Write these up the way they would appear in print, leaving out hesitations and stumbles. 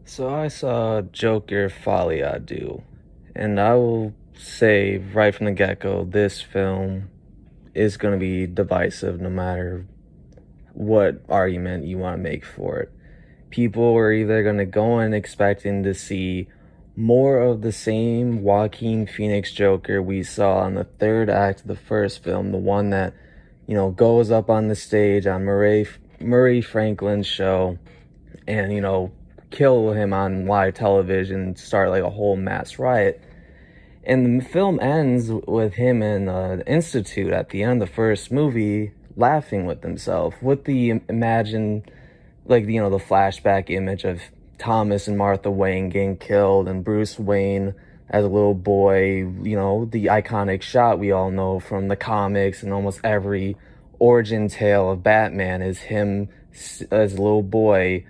So I saw Joker Folly I Do, and I will say right from the get-go, this film is going to be divisive no matter what argument you want to make for it. People are either going to go in expecting to see more of the same Joaquin Phoenix Joker we saw in the third act of the first film, the one that, goes up on the stage on Murray Franklin's show and, kill him on live television, start like a whole mass riot. And the film ends with him in the institute at the end of the first movie laughing with himself, with the imagined, like, the flashback image of Thomas and Martha Wayne getting killed and Bruce Wayne as a little boy, the iconic shot we all know from the comics and almost every origin tale of Batman is him as a little boy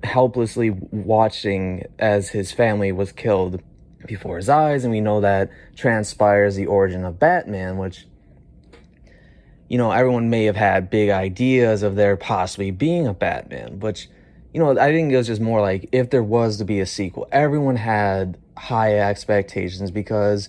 helplessly watching as his family was killed before his eyes, and we know that transpires the origin of Batman, which, everyone may have had big ideas of there possibly being a Batman, which, I think it was just more like if there was to be a sequel, everyone had high expectations because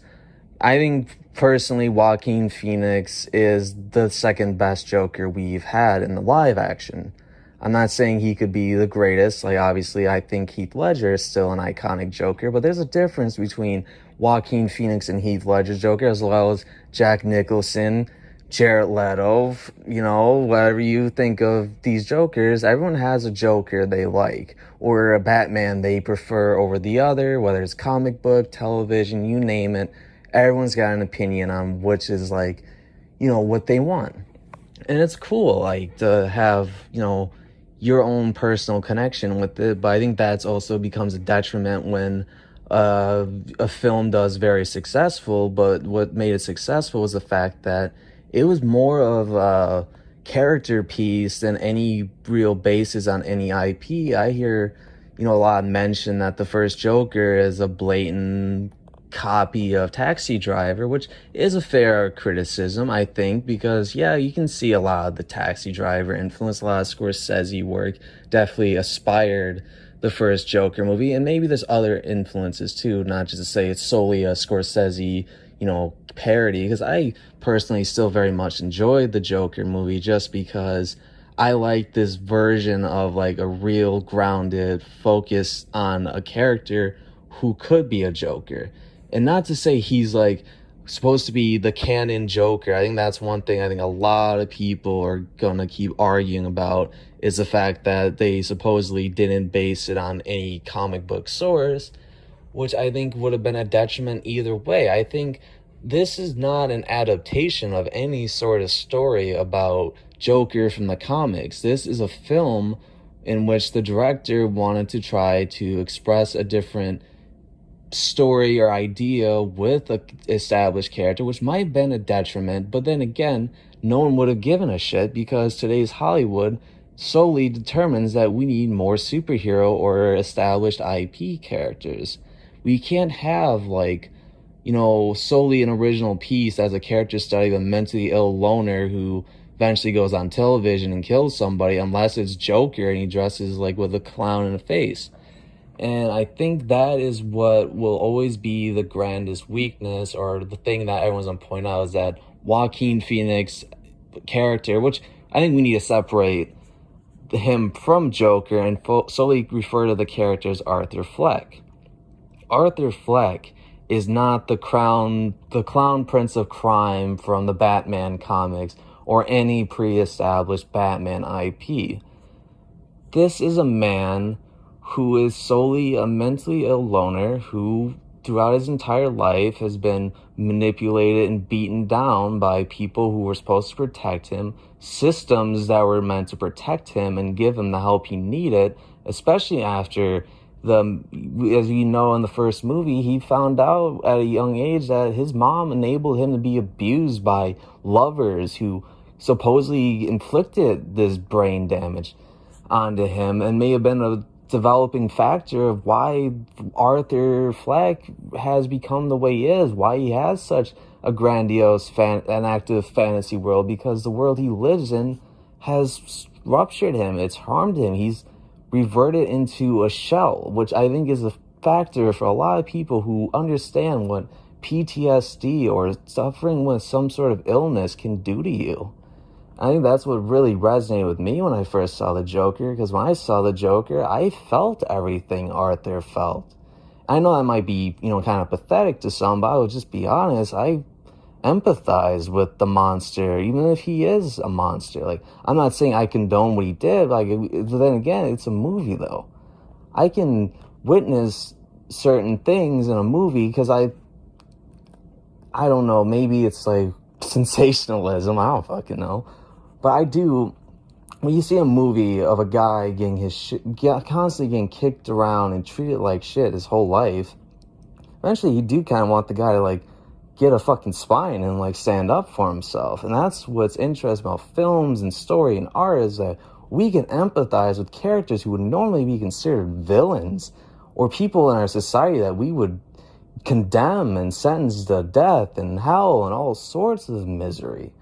I think personally Joaquin Phoenix is the second best Joker we've had in the live action. I'm not saying he could be the greatest. Like, obviously, I think Heath Ledger is still an iconic Joker, but there's a difference between Joaquin Phoenix and Heath Ledger's Joker, as well as Jack Nicholson, Jared Leto, whatever you think of these Jokers. Everyone has a Joker they like, or a Batman they prefer over the other, whether it's comic book, television, you name it. Everyone's got an opinion on which is, like, what they want. And it's cool, like, to have, your own personal connection with it, but I think that's also becomes a detriment when a film does very successful, but what made it successful was the fact that it was more of a character piece than any real basis on any IP. I hear, a lot mention that the first Joker is a blatant copy of Taxi Driver, which is a fair criticism, I think, because, yeah, you can see a lot of the Taxi Driver influence, a lot of Scorsese work definitely aspired the first Joker movie, and maybe there's other influences too, not just to say it's solely a Scorsese, parody, because I personally still very much enjoyed the Joker movie just because I like this version of, like, a real grounded focus on a character who could be a Joker. And not to say he's, like, supposed to be the canon Joker. I think that's one thing I think a lot of people are gonna keep arguing about, is the fact that they supposedly didn't base it on any comic book source, which I think would have been a detriment either way. I think this is not an adaptation of any sort of story about Joker from the comics. This is a film in which the director wanted to try to express a different story or idea with a established character, which might have been a detriment, but then again, no one would have given a shit because today's Hollywood solely determines that we need more superhero or established IP characters. We can't have, like, solely an original piece as a character study of a mentally ill loner who eventually goes on television and kills somebody, unless it's Joker and he dresses like with a clown in the face. And I think that is what will always be the grandest weakness, or the thing that everyone's going to point out, is that Joaquin Phoenix character, which I think we need to separate him from Joker and solely refer to the character as Arthur Fleck. Arthur Fleck is not the clown prince of crime from the Batman comics or any pre-established Batman IP. This is a man who is solely a mentally ill loner who, throughout his entire life, has been manipulated and beaten down by people who were supposed to protect him, systems that were meant to protect him and give him the help he needed, especially after as you know in the first movie, he found out at a young age that his mom enabled him to be abused by lovers who supposedly inflicted this brain damage onto him, and may have been a developing factor of why Arthur Fleck has become the way he is, why he has such a grandiose and active fantasy world, because the world he lives in has ruptured him. It's harmed him. He's reverted into a shell, which I think is a factor for a lot of people who understand what PTSD or suffering with some sort of illness can do to you. I think that's what really resonated with me when I first saw the Joker, because when I saw the Joker, I felt everything Arthur felt. I know that might be, kind of pathetic to some, but I would just be honest, I empathize with the monster, even if he is a monster. Like, I'm not saying I condone what he did, but then again, it's a movie, though. I can witness certain things in a movie because I don't know, maybe it's like sensationalism, I don't fucking know. But I do, when you see a movie of a guy getting his shit, constantly getting kicked around and treated like shit his whole life, eventually you do kind of want the guy to, like, get a fucking spine and, like, stand up for himself. And that's what's interesting about films and story and art, is that we can empathize with characters who would normally be considered villains or people in our society that we would condemn and sentence to death and hell and all sorts of misery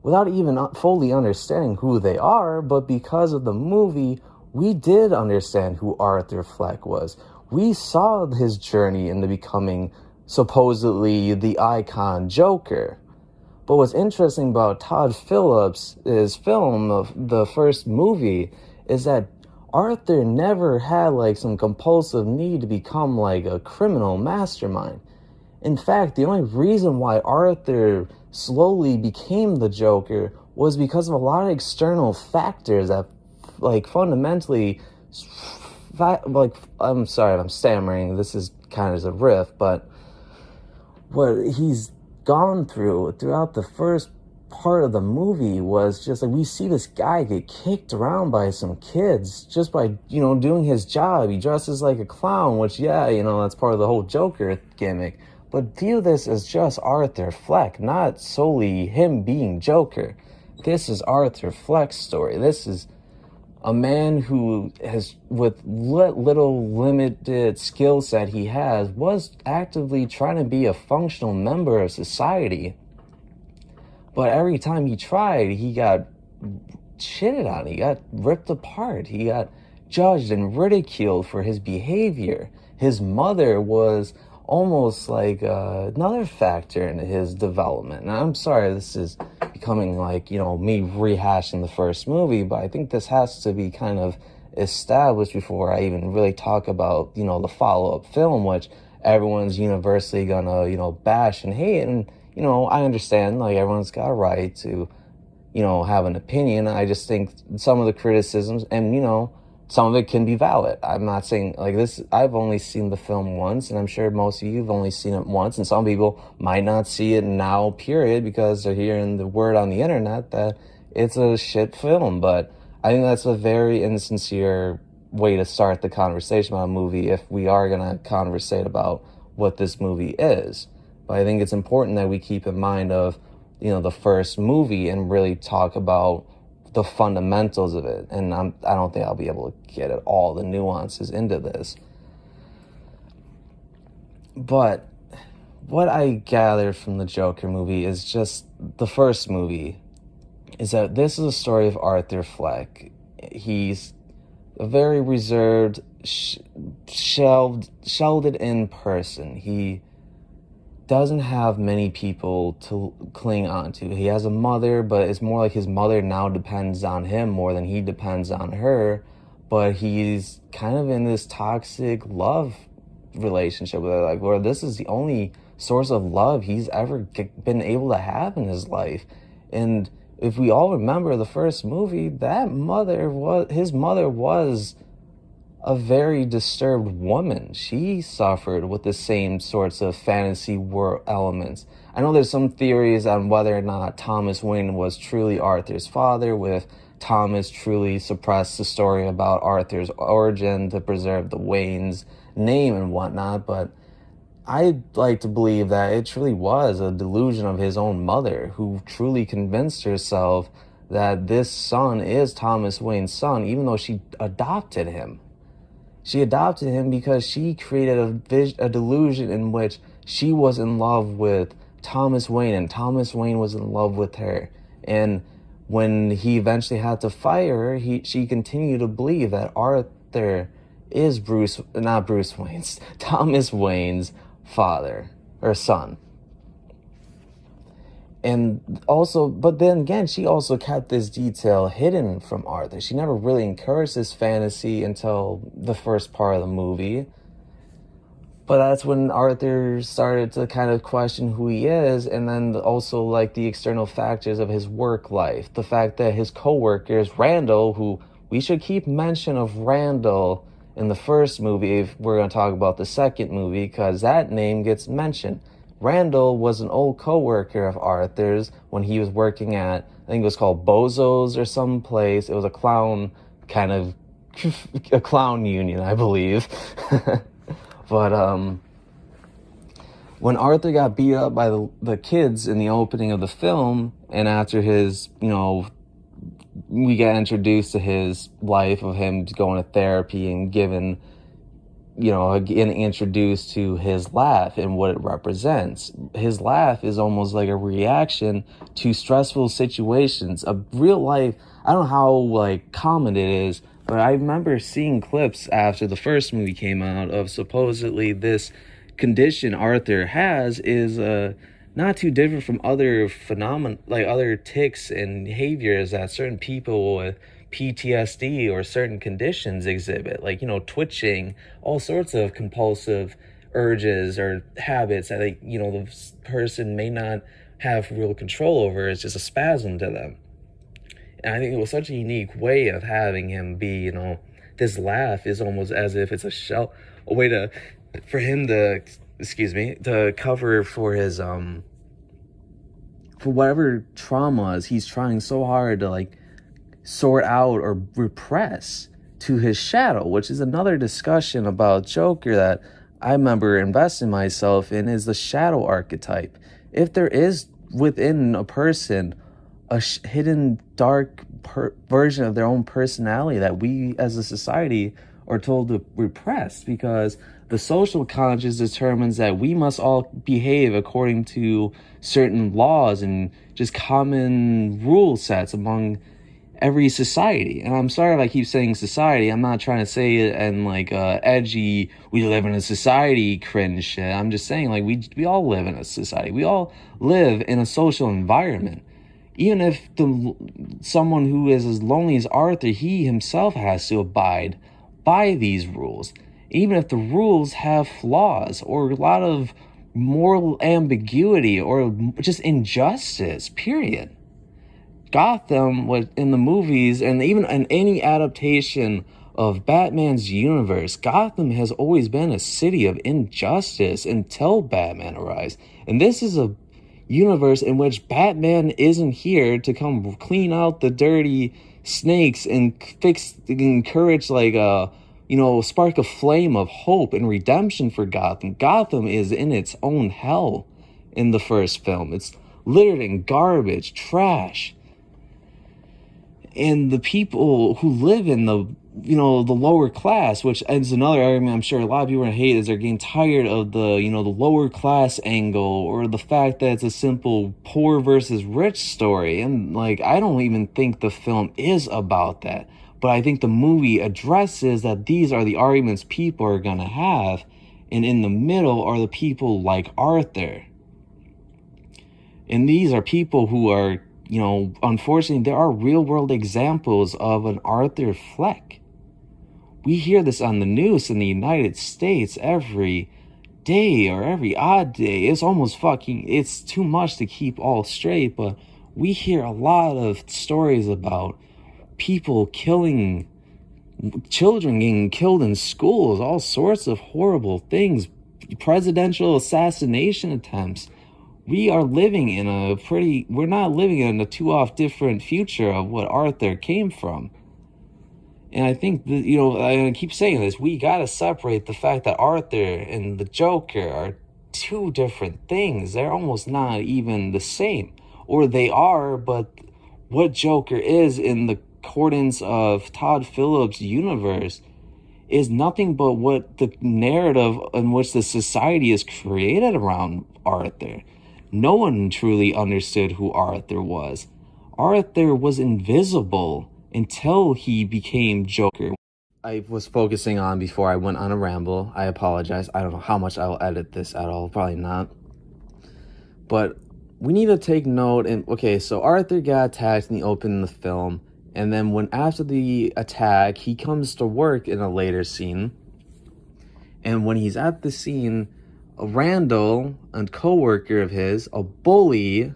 without even fully understanding who they are. But because of the movie, we did understand who Arthur Fleck was. We saw his journey into becoming supposedly the icon Joker. But what's interesting about Todd Phillips' film of the first movie is that Arthur never had, like, some compulsive need to become, like, a criminal mastermind. In fact, the only reason why Arthur slowly became the Joker was because of a lot of external factors that, like, fundamentally, like, I'm sorry, I'm stammering, this is kind of a riff, but what he's gone throughout the first part of the movie was just like, we see this guy get kicked around by some kids just by, doing his job. He dresses like a clown, which, that's part of the whole Joker gimmick. But view this as just Arthur Fleck, not solely him being Joker. This is Arthur Fleck's story. This is a man who has, with little limited skill set he has, was actively trying to be a functional member of society. But every time he tried, he got shitted on. He got ripped apart. He got judged and ridiculed for his behavior. His mother was almost like another factor in his development. And I'm sorry, this is becoming like, me rehashing the first movie, but I think this has to be kind of established before I even really talk about, the follow-up film, which everyone's universally gonna, bash and hate. And, I understand, like, everyone's got a right to, have an opinion. I just think some of the criticisms, and, some of it can be valid. I'm not saying, like, this, I've only seen the film once, and I'm sure most of you have only seen it once, and some people might not see it now, period, because they're hearing the word on the internet that it's a shit film. But I think that's a very insincere way to start the conversation about a movie if we are going to conversate about what this movie is. But I think it's important that we keep in mind of, the first movie and really talk about the fundamentals of it. And I don't think I'll be able to get at all the nuances into this. But what I gathered from the Joker movie is just the first movie is that this is a story of Arthur Fleck. He's a very reserved, shelved-in person. He doesn't have many people to cling on to. He has a mother, but it's more like his mother now depends on him more than he depends on her. But he's kind of in this toxic love relationship with her, like, where this is the only source of love he's ever been able to have in his life. And if we all remember the first movie, his mother was a very disturbed woman. She suffered with the same sorts of fantasy world elements. I know there's some theories on whether or not Thomas Wayne was truly Arthur's father, with Thomas truly suppressed the story about Arthur's origin to preserve the Wayne's name and whatnot, but I'd like to believe that it truly was a delusion of his own mother, who truly convinced herself that this son is Thomas Wayne's son, even though she adopted him. She adopted him because she created a delusion in which she was in love with Thomas Wayne and Thomas Wayne was in love with her. And when he eventually had to fire her, she continued to believe that Arthur is not Bruce Wayne's, Thomas Wayne's father or son. And also, but then again, she also kept this detail hidden from Arthur. She never really encouraged this fantasy until the first part of the movie. But that's when Arthur started to kind of question who he is, and then also like the external factors of his work life. The fact that his co-workers, Randall, who we should keep mention of Randall in the first movie if we're going to talk about the second movie, because that name gets mentioned. Randall was an old co-worker of Arthur's when he was working at, I think it was called Bozo's or some place. It was a clown kind of, a clown union, I believe. But when Arthur got beat up by the kids in the opening of the film, and after his, we got introduced to his life of him going to therapy and given, again introduced to his laugh and what it represents. His laugh is almost like a reaction to stressful situations. A real life, I don't know how common it is, but I remember seeing clips after the first movie came out of supposedly this condition Arthur has is not too different from other phenomena, like other tics and behaviors that certain people with PTSD or certain conditions exhibit, like, twitching, all sorts of compulsive urges or habits that, the person may not have real control over. It's just a spasm to them. And I think it was such a unique way of having him be, this laugh is almost as if it's a way for him to, to cover for his, for whatever traumas he's trying so hard to, sort out or repress to his shadow, which is another discussion about Joker that I remember investing myself in, is the shadow archetype. If there is within a person a hidden dark version of their own personality that we as a society are told to repress, because the social conscience determines that we must all behave according to certain laws and just common rule sets among every society. And I'm sorry if I keep saying society. I'm not trying to say it and edgy, we live in a society cringe shit. I'm just saying we all live in a society. We all live in a social environment. Even if someone who is as lonely as Arthur, he himself has to abide by these rules. Even if the rules have flaws or a lot of moral ambiguity or just injustice, period. Gotham was in the movies and even in any adaptation of Batman's universe, Gotham has always been a city of injustice until Batman arrives. And this is a universe in which Batman isn't here to come clean out the dirty snakes and encourage spark a flame of hope and redemption for Gotham. Gotham is in its own hell in the first film. It's littered in garbage, trash. And the people who live in the lower class, which is another argument I'm sure a lot of people are going to hate, is they're getting tired of the lower class angle or the fact that it's a simple poor versus rich story. And I don't even think the film is about that. But I think the movie addresses that these are the arguments people are going to have. And in the middle are the people like Arthur. And these are people who are, unfortunately, there are real world examples of an Arthur Fleck. We hear this on the news in the United States every day or every odd day. It's almost it's too much to keep all straight, but we hear a lot of stories about people killing children, getting killed in schools, all sorts of horrible things, presidential assassination attempts. We are living in we're not living in a too off different future of what Arthur came from. And I think that, I keep saying this, we got to separate the fact that Arthur and the Joker are two different things. They're almost not even the same. Or they are, but what Joker is in the accordance of Todd Phillips' universe is nothing but what the narrative in which the society is created around Arthur. No one truly understood who Arthur was. Arthur was invisible until he became Joker. I was focusing on before I went on a ramble. I apologize. I don't know how much I'll edit this at all. Probably not. But we need to take note. And okay, so Arthur got attacked in the opening of the film, and then when after the attack, he comes to work in a later scene. And when he's at the scene, Randall, a co-worker of his, a bully,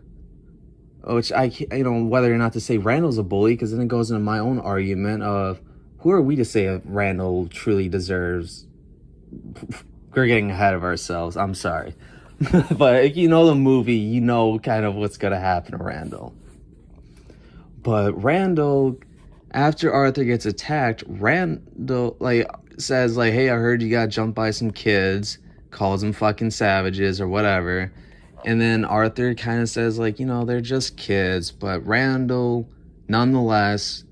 which whether or not to say Randall's a bully, because then it goes into my own argument of who are we to say if Randall truly deserves. We're getting ahead of ourselves. I'm sorry. But if you know the movie, you know kind of what's going to happen to Randall. But Randall, after Arthur gets attacked, Randall, says, hey, I heard you got jumped by some kids, calls them fucking savages or whatever. And then Arthur kind of says, they're just kids. But Randall, nonetheless,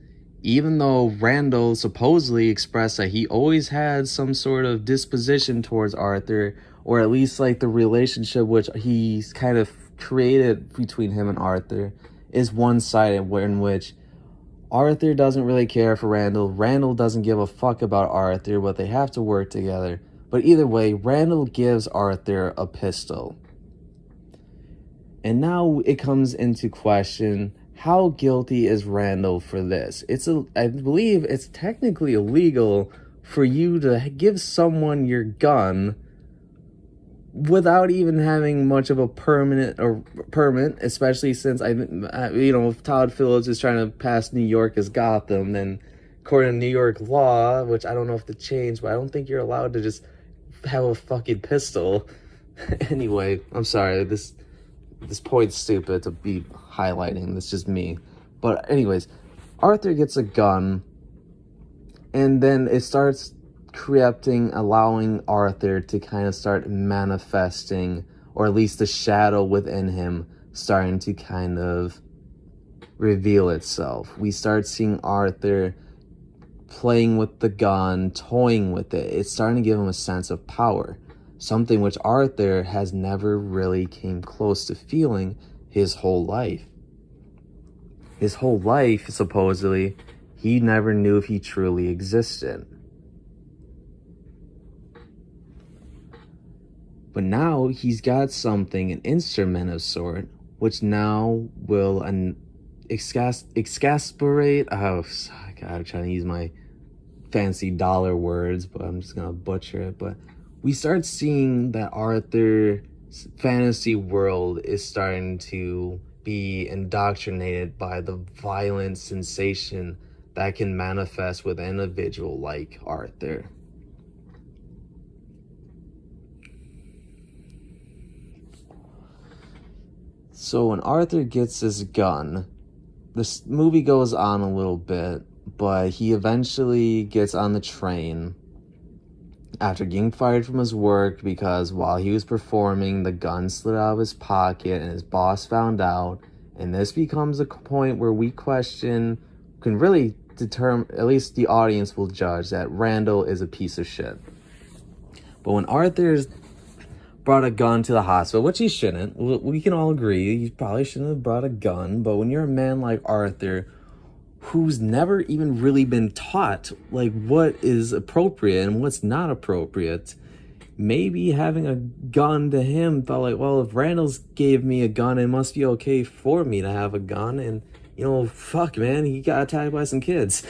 even though Randall supposedly expressed that he always had some sort of disposition towards Arthur, or at least the relationship which he's kind of created between him and Arthur is one-sided, in which Arthur doesn't really care for Randall. Randall doesn't give a fuck about Arthur, but they have to work together. But either way, Randall gives Arthur a pistol. And now it comes into question, how guilty is Randall for this? I believe it's technically illegal for you to give someone your gun without even having much of a permit, especially since if Todd Phillips is trying to pass New York as Gotham, then according to New York law, which I don't know if to change, but I don't think you're allowed to just have a fucking pistol. Anyway, I'm sorry, this point's stupid to be highlighting. That's just me. But anyways, Arthur gets a gun, and then it starts corrupting, allowing Arthur to kind of start manifesting, or at least the shadow within him starting to kind of reveal itself. We start seeing Arthur playing with the gun, toying with it. It's starting to give him a sense of power, something which Arthur has never really came close to feeling his whole life. His whole life, supposedly, he never knew if he truly existed. But now he's got something, an instrument of sort, which now will exasperate. Oh, God, I'm trying to use my fancy dollar words, but I'm just gonna butcher it. But we start seeing that Arthur's fantasy world is starting to be indoctrinated by the violent sensation that can manifest with an individual like Arthur. So when Arthur gets his gun, this movie goes on a little bit, but he eventually gets on the train after getting fired from his work because while he was performing, the gun slid out of his pocket and his boss found out. And this becomes a point where we can really determine, at least the audience will judge, that Randall is a piece of shit. But when Arthur's brought a gun to the hospital, which he shouldn't, we can all agree, he probably shouldn't have brought a gun, but when you're a man like Arthur, who's never even really been taught what is appropriate and what's not appropriate, maybe having a gun to him felt well, if Randall's gave me a gun, it must be okay for me to have a gun. And fuck, man, he got attacked by some kids.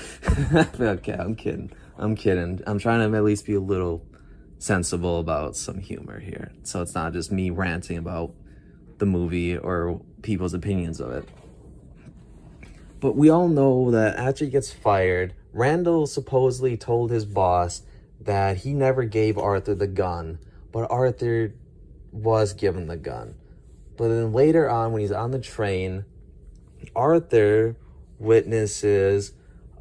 Okay, I'm kidding. I'm trying to at least be a little sensible about some humor here, so it's not just me ranting about the movie or people's opinions of it. But we all know that after he gets fired, Randall supposedly told his boss that he never gave Arthur the gun, but Arthur was given the gun. But then later on, when he's on the train, Arthur witnesses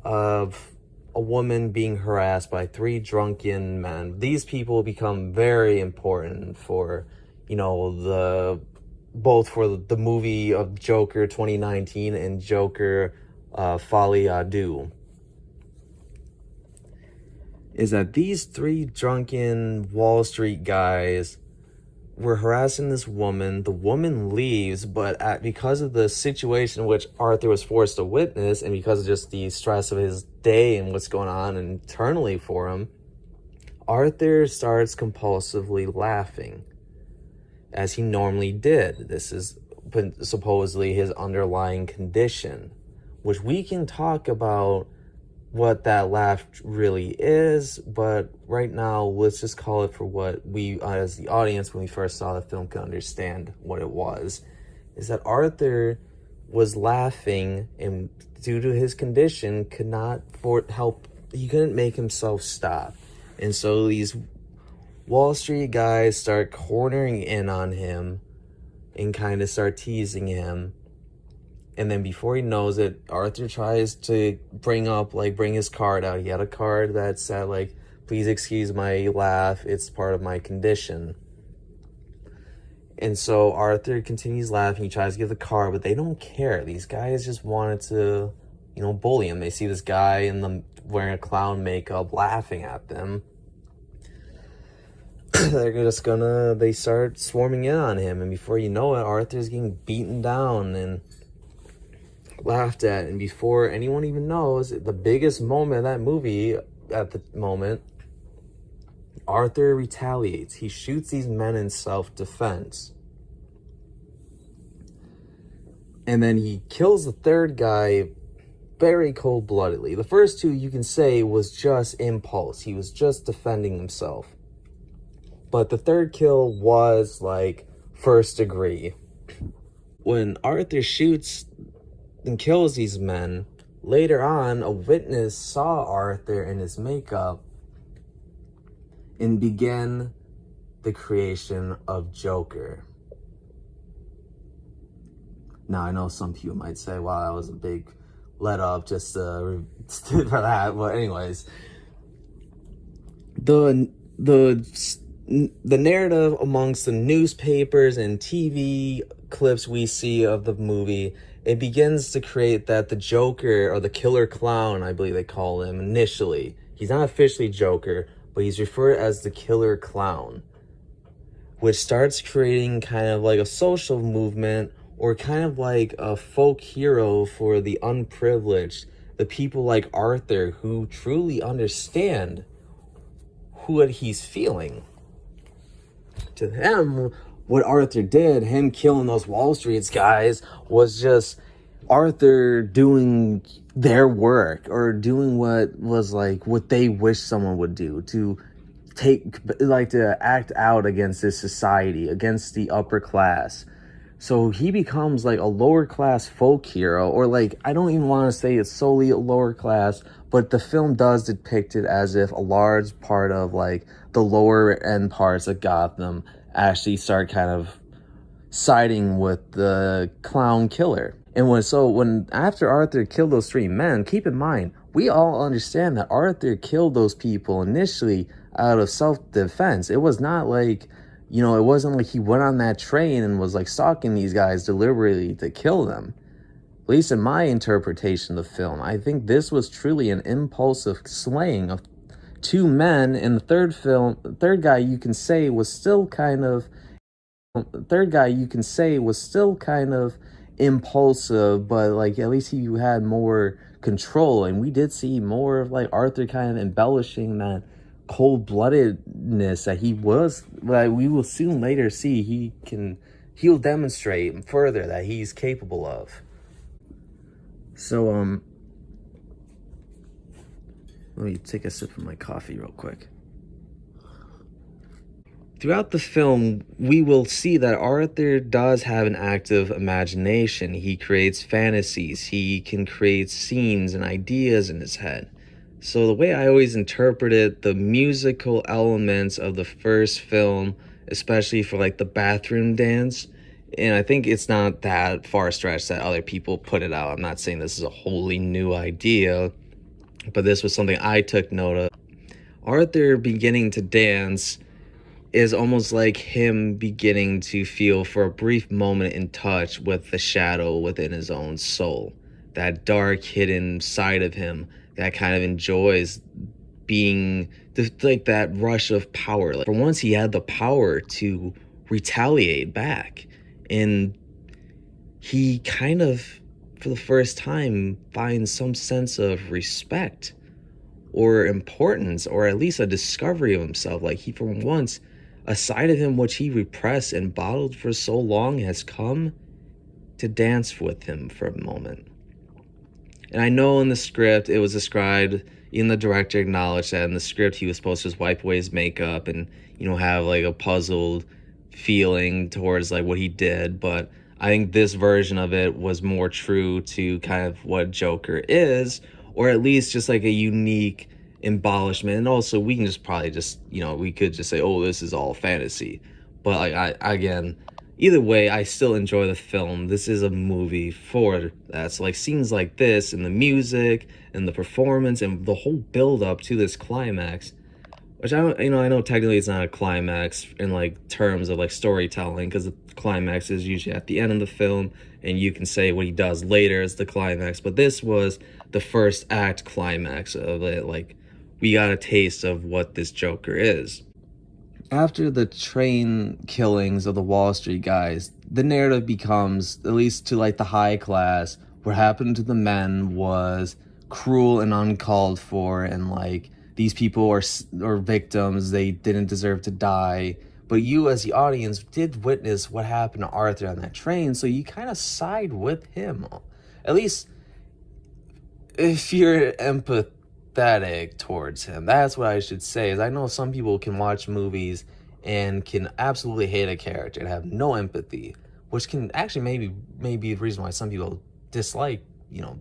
of a woman being harassed by 3 drunken men. These people become very important for, both for the movie of Joker 2019 and Joker Folie à Deux. Is that these 3 drunken Wall Street guys were harassing this woman. The woman leaves, but because of the situation which Arthur was forced to witness, and because of just the stress of his day and what's going on internally for him, Arthur starts compulsively laughing, as he normally did. This is supposedly his underlying condition, which we can talk about what that laugh really is, but right now let's just call it for what we as the audience, when we first saw the film, could understand what it was. Is that Arthur was laughing, and due to his condition could not he couldn't make himself stop. And so these Wall Street guys start cornering in on him and kind of start teasing him. And then before he knows it, Arthur tries to bring his card out. He had a card that said, like, please excuse my laugh, it's part of my condition. And so Arthur continues laughing. He tries to give the card, but they don't care. These guys just wanted to, bully him. They see this guy wearing a clown makeup laughing at them. They start swarming in on him. And before you know it, Arthur's getting beaten down and laughed at. And before anyone even knows, the biggest moment of that movie at the moment, Arthur retaliates. He shoots these men in self-defense. And then he kills the third guy very cold-bloodedly. The first two, you can say, was just impulse. He was just defending himself. But the third kill was, like, first degree. When Arthur shoots and kills these men, later on, a witness saw Arthur in his makeup and began the creation of Joker. Now, I know some people might say, wow, that was a big let up just for that. But anyways, the narrative amongst the newspapers and TV clips we see of the movie, it begins to create that the Joker, or the killer clown, I believe they call him initially. He's not officially Joker, but he's referred as the killer clown, which starts creating kind of like a social movement, or kind of like a folk hero for the unprivileged, the people like Arthur who truly understand what he's feeling. To them, what Arthur did, him killing those Wall Street guys, was just Arthur doing their work, or doing what was like what they wish someone would do, to act out against this society, against the upper class. So he becomes like a lower class folk hero, or like, I don't even want to say it's solely a lower class, but the film does depict it as if a large part of like the lower end parts of Gotham actually start kind of siding with the clown killer. And when after Arthur killed those three men, keep in mind, we all understand that Arthur killed those people initially out of self-defense. It was not like, it wasn't like he went on that train and was like stalking these guys deliberately to kill them. At least in my interpretation of the film, I think this was truly an impulsive slaying of two men. And the third guy you can say was still kind of impulsive, but like at least he had more control. And we did see more of like Arthur kind of embellishing that cold-bloodedness that he was, like we will soon later see he'll demonstrate further that he's capable of. So let me take a sip of my coffee real quick. Throughout the film, we will see that Arthur does have an active imagination. He creates fantasies. He can create scenes and ideas in his head. So the way I always interpreted the musical elements of the first film, especially for like the bathroom dance, and I think it's not that far-stretched that other people put it out. I'm not saying this is a wholly new idea, but this was something I took note of. Arthur beginning to dance is almost like him beginning to feel for a brief moment in touch with the shadow within his own soul. That dark, hidden side of him that kind of enjoys being like that rush of power. Like, for once, he had the power to retaliate back. And he kind of, for the first time, finds some sense of respect or importance, or at least a discovery of himself. Like, he, for once, a side of him which he repressed and bottled for so long has come to dance with him for a moment. And I know in the script it was described, even the director acknowledged that in the script he was supposed to just wipe away his makeup and, have like a puzzled feeling towards like what he did. But I think this version of it was more true to kind of what Joker is, or at least just like a unique embellishment. And also we can just probably just, we could just say, oh, this is all fantasy. But like, again, either way, I still enjoy the film. This is a movie for that. So like scenes like this and the music and the performance and the whole build up to this climax, which I know technically it's not a climax in like terms of like storytelling, because the climax is usually at the end of the film and you can say what he does later is the climax. But this was the first act climax of it. Like, we got a taste of what this Joker is. After the train killings of the Wall Street guys, the narrative becomes, at least to like the high class, what happened to the men was cruel and uncalled for, and like these people are victims, they didn't deserve to die. But you as the audience did witness what happened to Arthur on that train, so you kind of side with him. At least if you're empathetic towards him. That's what I should say. Is I know some people can watch movies and can absolutely hate a character and have no empathy, which can actually maybe the reason why some people dislike,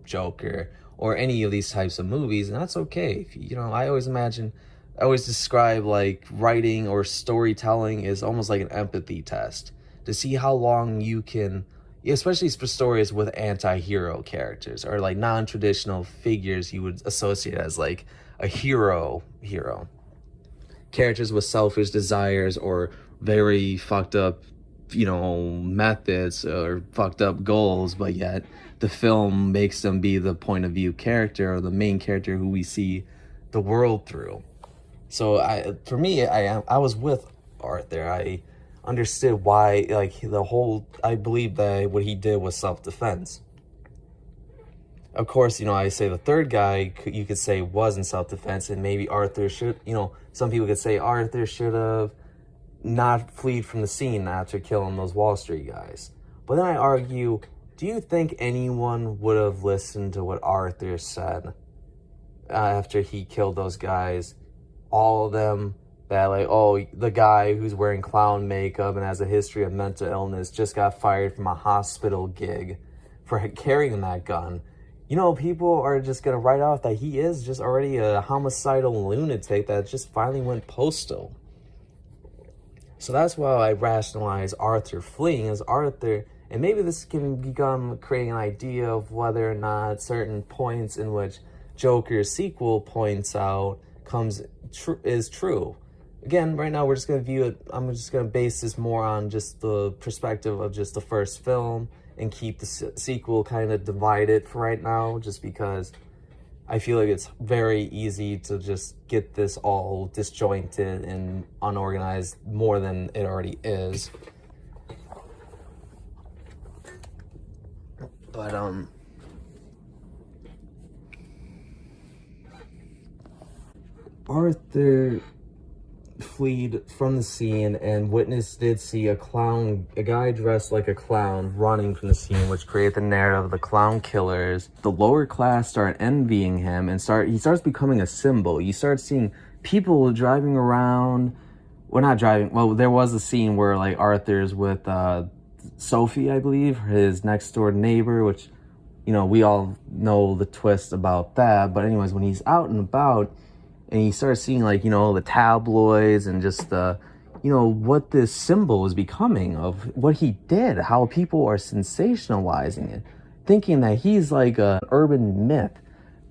Joker or any of these types of movies, and that's okay. I always describe like writing or storytelling is almost like an empathy test to see how long you can, especially for stories with anti-hero characters or like non-traditional figures you would associate as like a hero. Characters with selfish desires or very fucked up, methods or fucked up goals, but yet the film makes them be the point of view character or the main character who we see the world through. So I was with Arthur. I understood why, like, I believe that what he did was self-defense. Of course, I say the third guy, you could say was in self-defense, and maybe Arthur should, some people could say Arthur should have not fled from the scene after killing those Wall Street guys. But then I argue, do you think anyone would have listened to what Arthur said after he killed those guys? All of them that like, oh, the guy who's wearing clown makeup and has a history of mental illness just got fired from a hospital gig for carrying that gun. People are just going to write off that he is just already a homicidal lunatic that just finally went postal. So that's why I rationalize Arthur fleeing as Arthur, and maybe this can become creating an idea of whether or not certain points in which Joker's sequel points out is true. Again, right now we're just going to view it, I'm just going to base this more on just the perspective of just the first film and keep the sequel kind of divided for right now, just because I feel like it's very easy to just get this all disjointed and unorganized more than it already is. But, Arthur fled from the scene, and witness did see a guy dressed like a clown running from the scene, which created the narrative of the clown killers. The lower class start envying him and he starts becoming a symbol. You start seeing people driving around, there was a scene where like Arthur's with Sophie, I believe, his next door neighbor, which, we all know the twist about that. But anyways, when he's out and about, and you start seeing like, the tabloids and just the, what this symbol is becoming of what he did, how people are sensationalizing it, thinking that he's like an urban myth,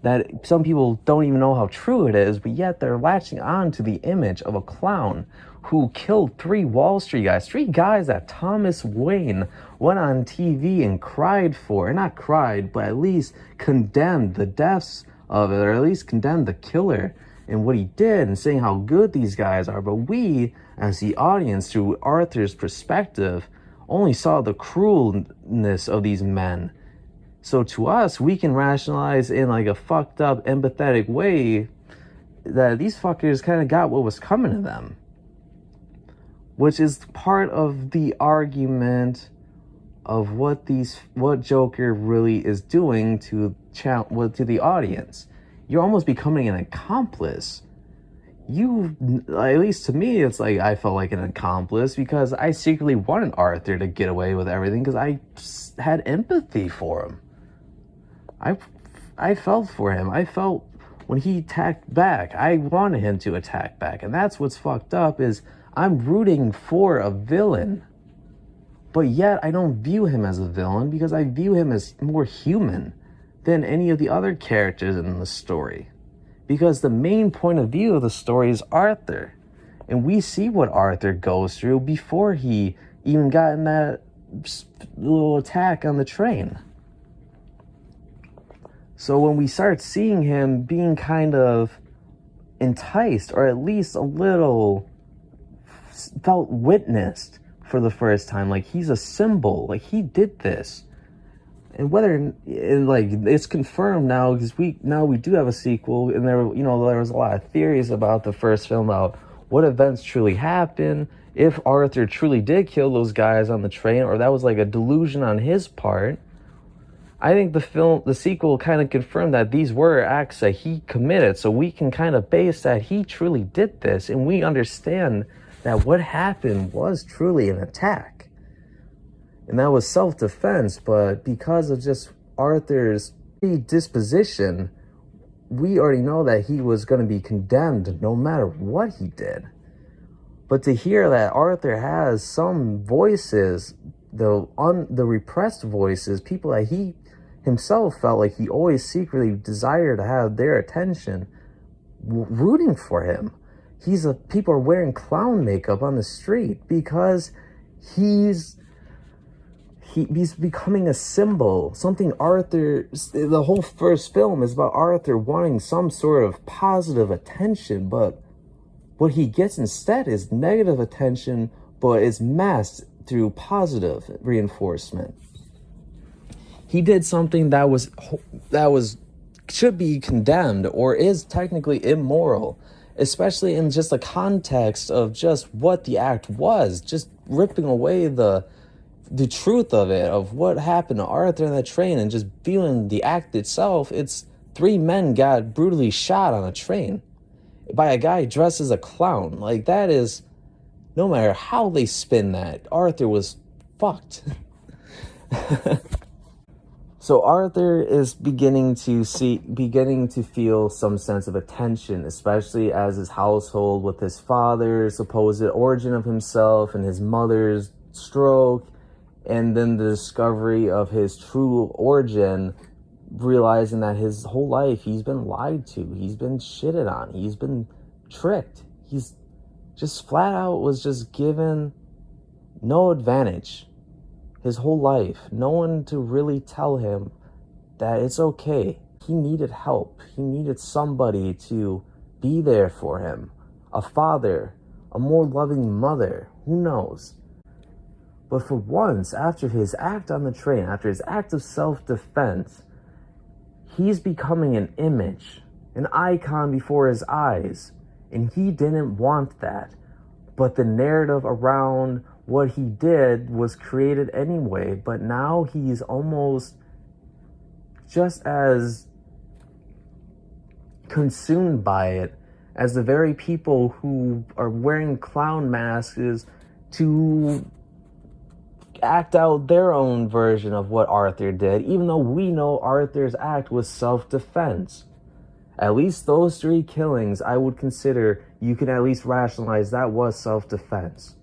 that some people don't even know how true it is, but yet they're latching on to the image of a clown who killed 3 Wall Street guys, 3 guys that Thomas Wayne went on TV and cried for, not cried, but at least condemned the deaths of it, or at least condemned the killer. and what he did and saying how good these guys are. But we, as the audience, through Arthur's perspective, only saw the cruelness of these men. So to us, we can rationalize in like a fucked up, empathetic way that these fuckers kind of got what was coming to them. Which is part of the argument of what Joker really is doing to the audience. You're almost becoming an accomplice. At least to me, it's like I felt like an accomplice because I secretly wanted Arthur to get away with everything because I had empathy for him. I felt for him. I felt when he attacked back, I wanted him to attack back. And that's what's fucked up is I'm rooting for a villain. But yet I don't view him as a villain because I view him as more human than any of the other characters in the story. Because the main point of view of the story is Arthur. And we see what Arthur goes through before he even got in that little attack on the train. So when we start seeing him being kind of enticed, or at least a little felt witnessed for the first time, like he's a symbol, like he did this. And it's confirmed now because we do have a sequel, and there was a lot of theories about the first film about what events truly happened, if Arthur truly did kill those guys on the train, or that was like a delusion on his part. I think the sequel kind of confirmed that these were acts that he committed, so we can kind of base that he truly did this, and we understand that what happened was truly an attack. And that was self-defense, but because of just Arthur's predisposition, we already know that he was going to be condemned no matter what he did. But to hear that Arthur has some voices, the repressed voices, people that he himself felt like he always secretly desired to have their attention, rooting for him. People are wearing clown makeup on the street because he's becoming a symbol. Something the whole first film is about Arthur wanting some sort of positive attention, but what he gets instead is negative attention, but it's masked through positive reinforcement. He did something that should be condemned or is technically immoral, especially in just the context of just what the act was, just ripping away the truth of it, of what happened to Arthur in that train, and just viewing the act itself. It's 3 men got brutally shot on a train by a guy dressed as a clown. Like, that is, no matter how they spin that, Arthur was fucked. So Arthur is beginning to feel some sense of attention, especially as his household, with his father's supposed origin of himself and his mother's stroke, and then the discovery of his true origin, realizing that his whole life he's been lied to, he's been shitted on, he's been tricked. He's just flat out was just given no advantage his whole life. No one to really tell him that it's okay. He needed help. He needed somebody to be there for him. A father, a more loving mother, who knows? But for once, after his act on the train, after his act of self-defense, he's becoming an image, an icon before his eyes. And he didn't want that. But the narrative around what he did was created anyway. But now he's almost just as consumed by it as the very people who are wearing clown masks to act out their own version of what Arthur did, even though we know Arthur's act was self-defense. At least those 3 killings, I would consider you can at least rationalize that was self-defense.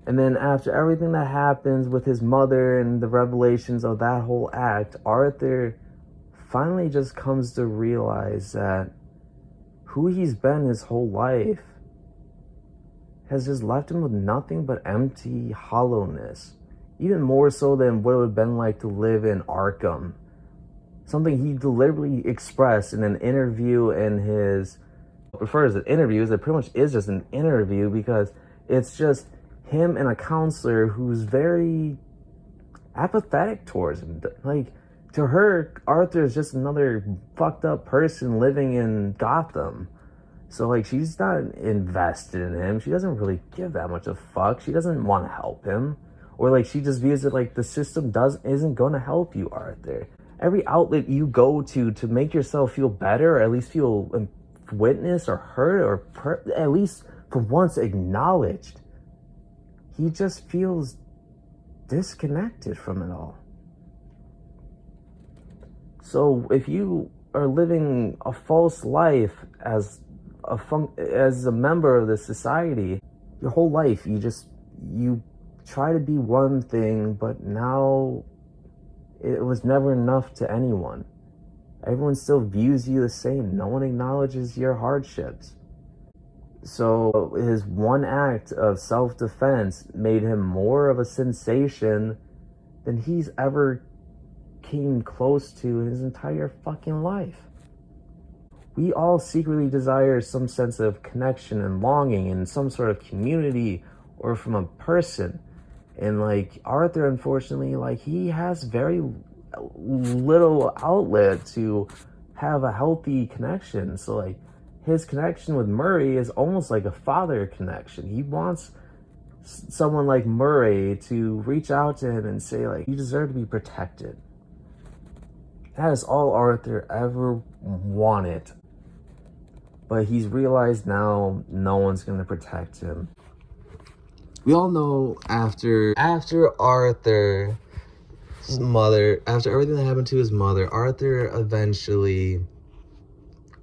And then after everything that happens with his mother and the revelations of that whole act, Arthur finally just comes to realize that who he's been his whole life has just left him with nothing but empty hollowness. Even more so than what it would have been like to live in Arkham. something he deliberately expressed in an interview in his, prefers an interviews, it pretty much is just an interview because it's just him and a counselor who's very apathetic towards him. Like, to her, Arthur is just another fucked up person living in Gotham. So, like, she's not invested in him. She doesn't really give that much a fuck. She doesn't want to help him. Or, like, she just views it like the system isn't going to help you, Arthur. Every outlet you go to make yourself feel better, or at least feel witnessed or heard, or at least for once acknowledged, he just feels disconnected from it all. So if you are living a false life as a member of the society, your whole life you try to be one thing, but now it was never enough to anyone. Everyone still views you the same. No one acknowledges your hardships. So his one act of self-defense made him more of a sensation than he's ever came close to in his entire fucking life. We all secretly desire some sense of connection and longing and some sort of community or from a person. And like Arthur, unfortunately, like he has very little outlet to have a healthy connection. So like his connection with Murray is almost like a father connection. He wants someone like Murray to reach out to him and say like, you deserve to be protected. That is all Arthur ever wanted. But he's realized now no one's going to protect him. We all know after Arthur's mother, after everything that happened to his mother, Arthur eventually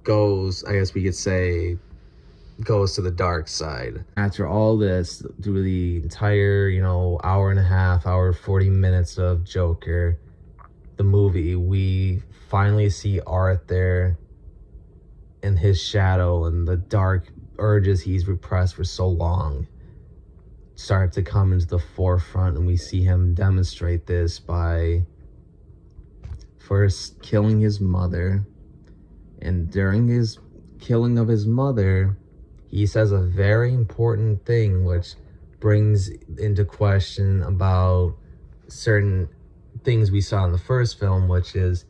goes, I guess we could say, goes to the dark side. After all this, through the entire, hour and a half, 40 minutes of Joker, the movie, we finally see Arthur and his shadow and the dark urges he's repressed for so long start to come into the forefront, and we see him demonstrate this by first killing his mother. And during his killing of his mother, he says a very important thing which brings into question about certain things we saw in the first film, which is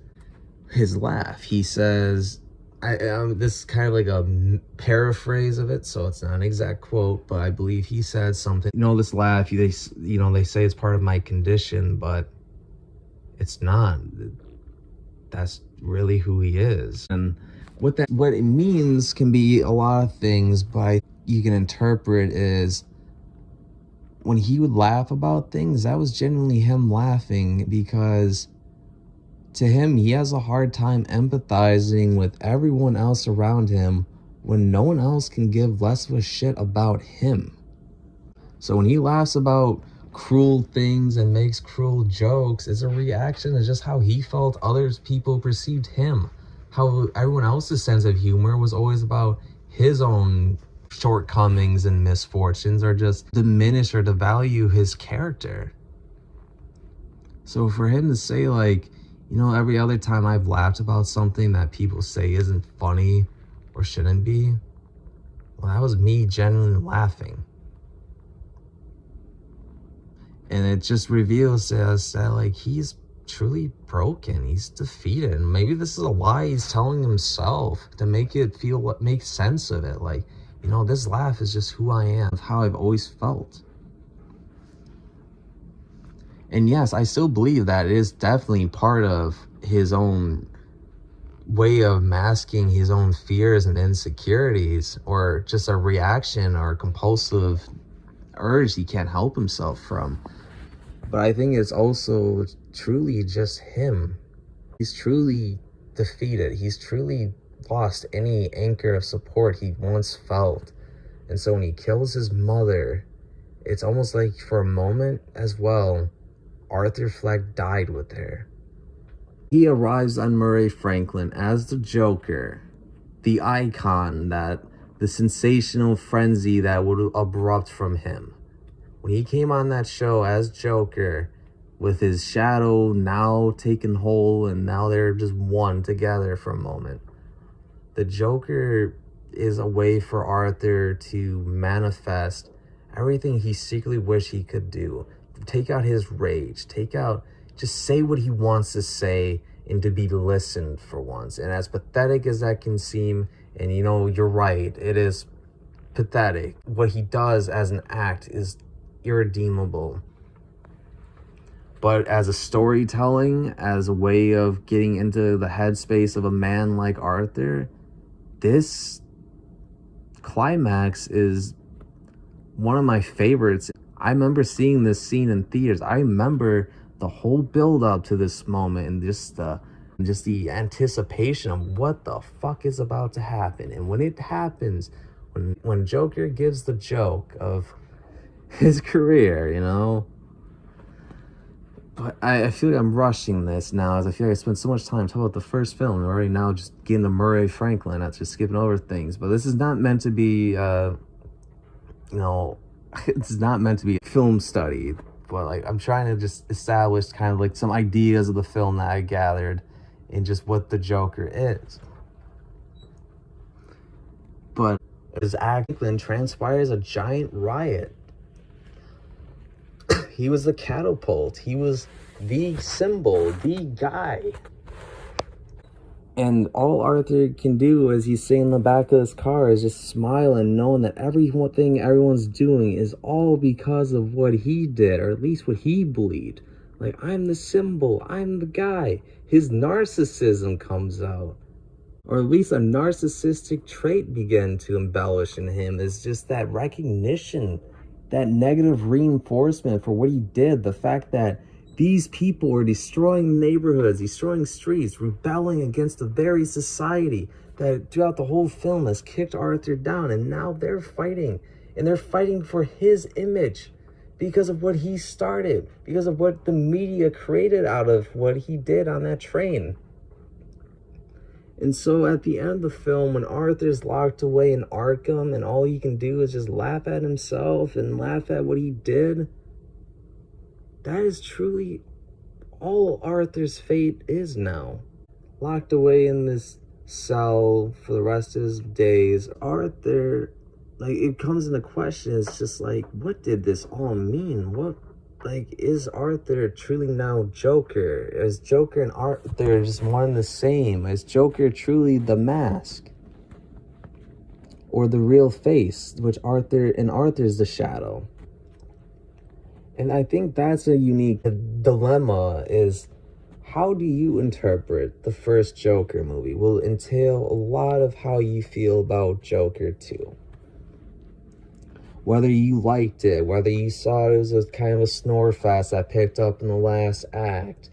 his laugh. He says, this is kind of like a paraphrase of it, so it's not an exact quote, but I believe he said something, this laugh, they say it's part of my condition, but it's not. That's really who he is. And what it means can be a lot of things, but you can interpret is when he would laugh about things, that was genuinely him laughing, because to him, he has a hard time empathizing with everyone else around him when no one else can give less of a shit about him. So when he laughs about cruel things and makes cruel jokes, it's a reaction to just how he felt people perceived him. How everyone else's sense of humor was always about his own shortcomings and misfortunes, or just diminish or devalue his character. So for him to say like, every other time I've laughed about something that people say isn't funny or shouldn't be, well, that was me genuinely laughing. And it just reveals to us that like he's truly broken, he's defeated. And maybe this is a lie he's telling himself to make sense of it. Like, this laugh is just who I am, how I've always felt. And yes, I still believe that it is definitely part of his own way of masking his own fears and insecurities, or just a reaction or compulsive urge he can't help himself from. But I think it's also truly just him. He's truly defeated. He's truly lost any anchor of support he once felt. And so when he kills his mother, it's almost like for a moment as well, Arthur Fleck died with her. He arrives on Murray Franklin as the Joker, the icon, the sensational frenzy that would erupt from him. When he came on that show as Joker, with his shadow now taking hold, and now they're just one together for a moment. The Joker is a way for Arthur to manifest everything he secretly wished he could do. Take out his rage, just say what he wants to say, and to be listened for once. And as pathetic as that can seem, and you're right, it is pathetic. What he does as an act is irredeemable. But as a storytelling, as a way of getting into the headspace of a man like Arthur, this climax is one of my favorites. I remember seeing this scene in theaters. I remember the whole build up to this moment, and just the anticipation of what the fuck is about to happen. And when it happens, when Joker gives the joke of his career, But I feel like I'm rushing this now, as I feel like I spent so much time talking about the first film. We're already now just getting to Murray Franklin, not just skipping over things. But this is not meant to be, it's not meant to be a film study. But like, I'm trying to just establish kind of like some ideas of the film that I gathered, and just what the Joker is. But as Franklin transpires a giant riot. He was the catapult. He was the symbol, the guy. And all Arthur can do as he's sitting in the back of his car is just smile, and knowing that everything everyone's doing is all because of what he did, or at least what he believed. Like, I'm the symbol, I'm the guy. His narcissism comes out. Or at least a narcissistic trait began to embellish in him, is just that recognition, that negative reinforcement for what he did. The fact that these people are destroying neighborhoods, destroying streets, rebelling against the very society that throughout the whole film has kicked Arthur down. And now they're fighting. And they're fighting for his image because of what he started, because of what the media created out of what he did on that train. And so at the end of the film, when Arthur's locked away in Arkham and all he can do is just laugh at himself and laugh at what he did, that is truly all Arthur's fate is now. Locked away in this cell for the rest of his days, Arthur, like, it comes into question, it's just like, what did this all mean? Is Arthur truly now Joker? Is Joker and Arthur just one and the same? Is Joker truly the mask? Or the real face, which Arthur's the shadow? And I think that's a unique dilemma, is how do you interpret the first Joker movie will entail a lot of how you feel about Joker 2. Whether you liked it, whether you saw it was a kind of a snore fest that picked up in the last act,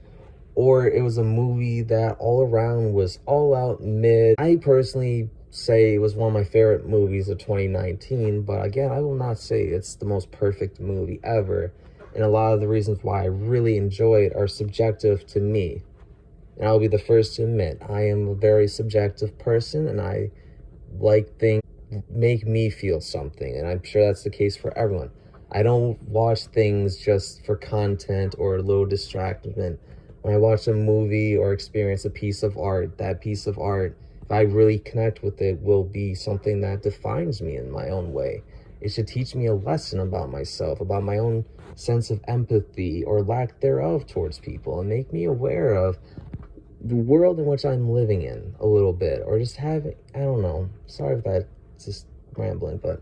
or it was a movie that all around was all out mid. I personally say it was one of my favorite movies of 2019, but again, I will not say it's the most perfect movie ever. And a lot of the reasons why I really enjoy it are subjective to me. And I'll be the first to admit, I am a very subjective person, and I like things make me feel something, and I'm sure that's the case for everyone. I don't watch things just for content or a little distraction. When I watch a movie or experience a piece of art, that piece of art, if I really connect with it, will be something that defines me in my own way. It should teach me a lesson about myself, about my own sense of empathy or lack thereof towards people, and make me aware of the world in which I'm living in a little bit, or just having, I don't know, sorry if that's just rambling, but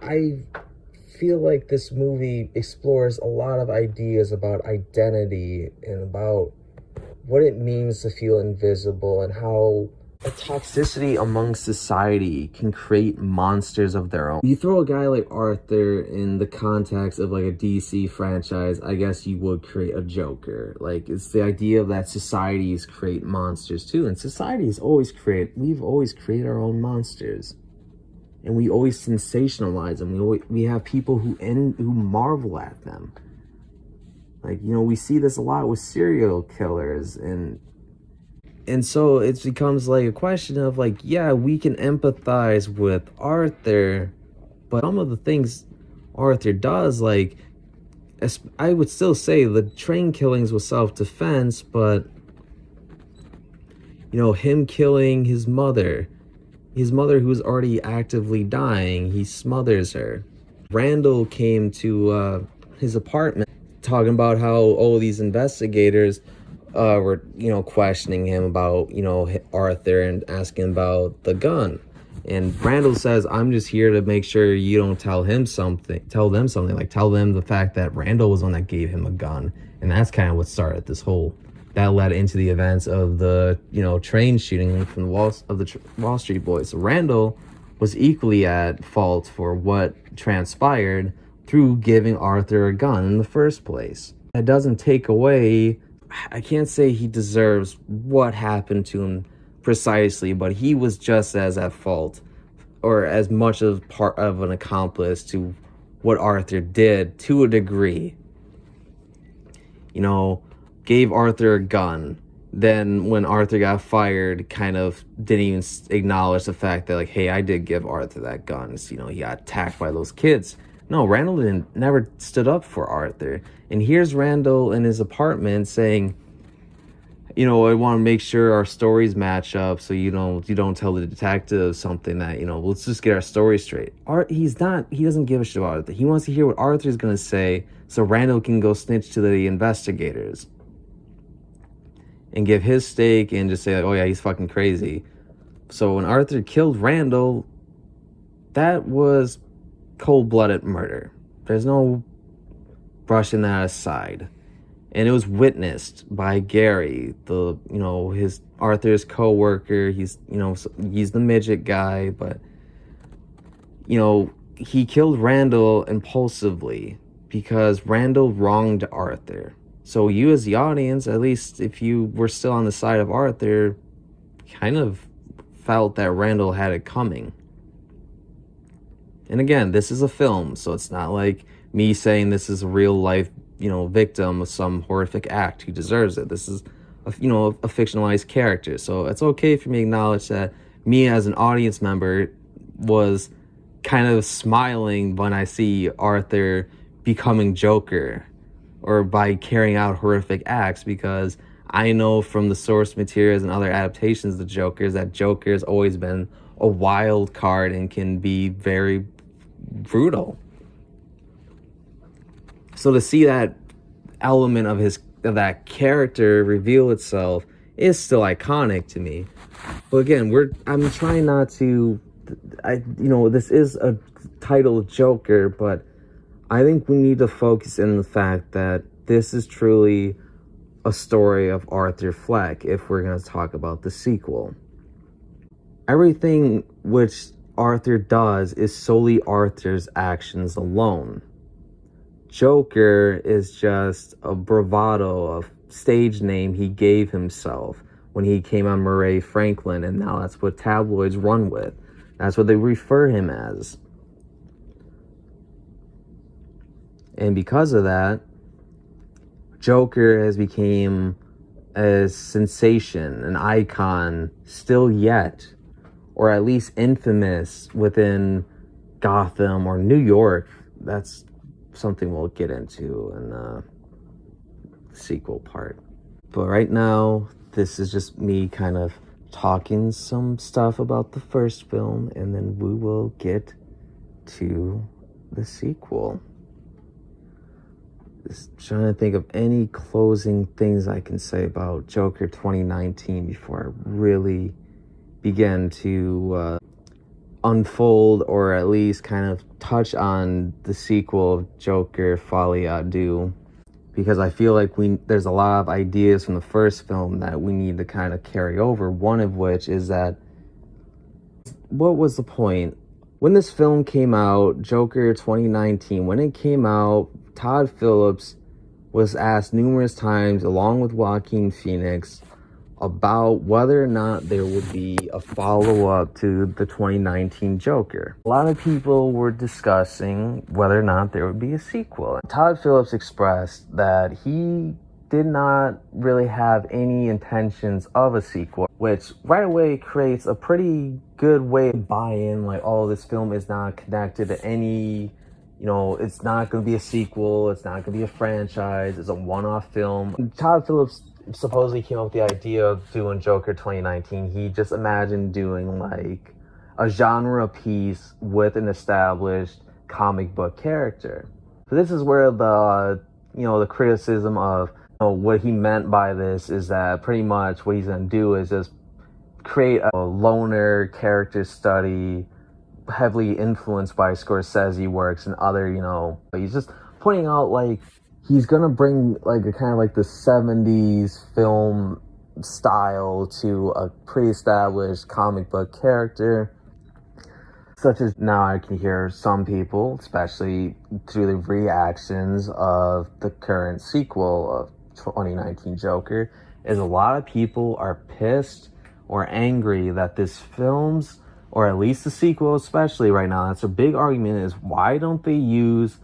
I feel like this movie explores a lot of ideas about identity and about what it means to feel invisible, and how a toxicity among society can create monsters of their own. You throw a guy like Arthur in the context of like a DC franchise, I guess you would create a Joker. Like, it's the idea that societies create monsters too, and we've always created our own monsters, and we always sensationalize them. We have people who marvel at them. Like, we see this a lot with serial killers, and so it becomes like a question of like, yeah, we can empathize with Arthur, but some of the things Arthur does, like, I would still say the train killings was self-defense, but him killing his mother who's already actively dying, he smothers her. Randall came to his apartment talking about how, oh, these investigators were, questioning him about, Arthur and asking about the gun. And Randall says, I'm just here to make sure you don't tell them something, like tell them the fact that Randall was the one that gave him a gun. And that's kind of what started this whole, that led into the events of the, train shooting from the Wall Street Boys. So Randall was equally at fault for what transpired through giving Arthur a gun in the first place. That doesn't take away, I can't say he deserves what happened to him precisely, but he was just as at fault, or as much of part of an accomplice to what Arthur did to a degree. Gave Arthur a gun. Then when Arthur got fired, kind of didn't even acknowledge the fact that, like, hey, I did give Arthur that gun. So, he got attacked by those kids. No, Randall never stood up for Arthur. And here's Randall in his apartment saying, I want to make sure our stories match up, so you don't tell the detective something that, let's just get our story straight. He doesn't give a shit about Arthur. He wants to hear what Arthur's going to say so Randall can go snitch to the investigators and give his stake and just say, like, oh yeah, he's fucking crazy. So when Arthur killed Randall, that was cold-blooded murder. There's no brushing that aside. And it was witnessed by Gary, his Arthur's co-worker. He's the midget guy, but he killed Randall impulsively because Randall wronged Arthur. So you as the audience, at least if you were still on the side of Arthur, kind of felt that Randall had it coming. And again, this is a film, so it's not like me saying this is a real life, victim of some horrific act who deserves it. This is a fictionalized character. So it's okay for me to acknowledge that me as an audience member was kind of smiling when I see Arthur becoming Joker, or by carrying out horrific acts, because I know from the source materials and other adaptations of the Joker that Joker has always been a wild card and can be very brutal. So to see that element of that character reveal itself is still iconic to me. But again, I'm trying not to, this is a title Joker, but I think we need to focus in the fact that this is truly a story of Arthur Fleck if we're going to talk about the sequel. Everything which Arthur does is solely Arthur's actions alone. Joker is just a bravado, a stage name he gave himself when he came on Murray Franklin, and now that's what tabloids run with. That's what they refer him as. And because of that, Joker has become a sensation, an icon, still yet, or at least infamous within Gotham or New York. That's something we'll get into in the sequel part. But right now, this is just me kind of talking some stuff about the first film, and then we will get to the sequel. Just trying to think of any closing things I can say about Joker 2019 before I really begin to unfold, or at least kind of touch on the sequel of Joker Folie à Deux, because I feel like there's a lot of ideas from the first film that we need to kind of carry over. One of which is that, what was the point? When this film came out, Joker 2019, when it came out, Todd Phillips was asked numerous times, along with Joaquin Phoenix, about whether or not there would be a follow-up to the 2019 Joker. A lot of people were discussing whether or not there would be a sequel. Todd Phillips expressed that he did not really have any intentions of a sequel, which right away creates a pretty good way to buy in, like, oh, this film is not connected to any It's not going to be a sequel, it's not going to be a franchise, it's a one-off film. Todd Phillips supposedly came up with the idea of doing Joker 2019. He just imagined doing like a genre piece with an established comic book character. So this is where the criticism of what he meant by this is that pretty much what he's going to do is just create a loner character study heavily influenced by Scorsese works and other, he's just pointing out like he's gonna bring like a kind of like the 70s film style to a pre-established comic book character. Such as now I can hear some people, especially through the reactions of the current sequel of 2019 Joker, is a lot of people are pissed or angry that this film's, or at least the sequel especially right now, that's a big argument, is why don't they use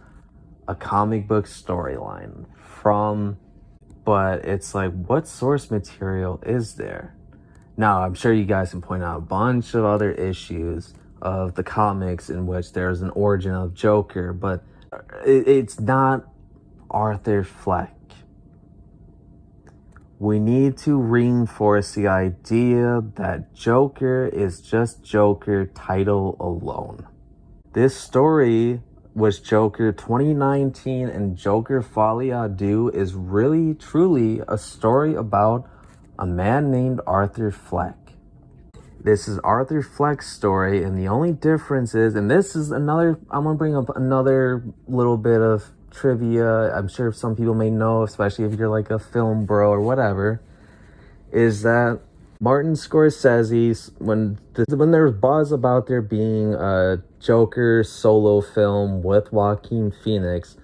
a comic book storyline from, but it's like, what source material is there? Now, I'm sure you guys can point out a bunch of other issues of the comics in which there's an origin of Joker, but it's not Arthur Fleck. We need to reinforce the idea that Joker is just Joker title alone. This story with Joker 2019 and Joker Folie à Deux is really, truly a story about a man named Arthur Fleck. This is Arthur Fleck's story, and the only difference is, and this is another, I'm going to bring up another little bit of trivia, I'm sure some people may know, especially if you're like a film bro or whatever, is that Martin Scorsese, when there was buzz about there being a Joker solo film with Joaquin Phoenix,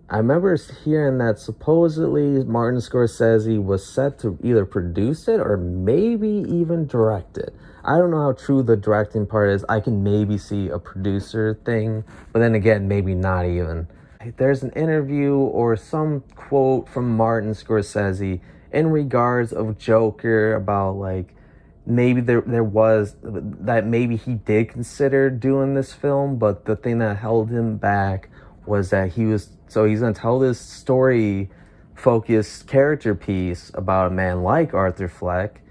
I remember hearing that supposedly Martin Scorsese was set to either produce it or maybe even direct it. I don't know how true the directing part is. I can maybe see a producer thing, but then again, maybe not even. There's an interview or some quote from Martin Scorsese in regards of Joker about like maybe there was that maybe he did consider doing this film, but the thing that held him back was that he's gonna tell this story focused character piece about a man like Arthur Fleck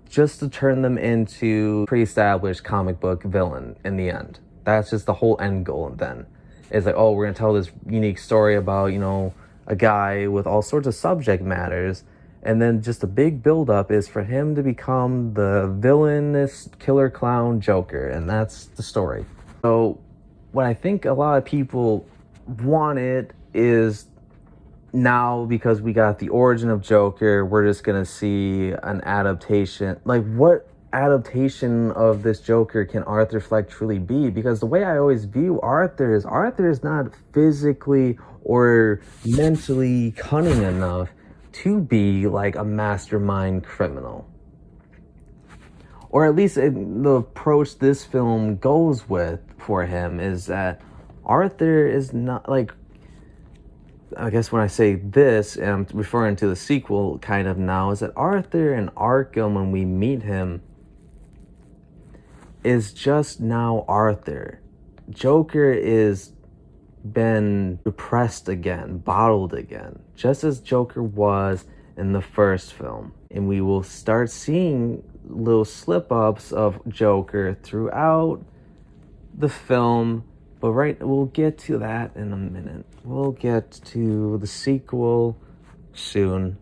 just to turn them into pre-established comic book villain in the end. That's just the whole end goal. And then it's like, oh, we're gonna tell this unique story about, a guy with all sorts of subject matters, and then just a big build-up is for him to become the villainous killer clown Joker, and that's the story. So what I think a lot of people wanted is now, because we got the origin of Joker, we're just gonna see an adaptation. Like, what adaptation of this Joker can Arthur Fleck truly be? Because the way I always view Arthur is not physically or mentally cunning enough to be like a mastermind criminal. Or at least the approach this film goes with for him is that Arthur is not like, I guess when I say this, and I'm referring to the sequel kind of now, is that Arthur in Arkham, when we meet him, is just now Arthur. Joker is been repressed again, bottled again, just as Joker was in the first film. And we will start seeing little slip-ups of Joker throughout the film, but we'll get to that in a minute. We'll get to the sequel soon,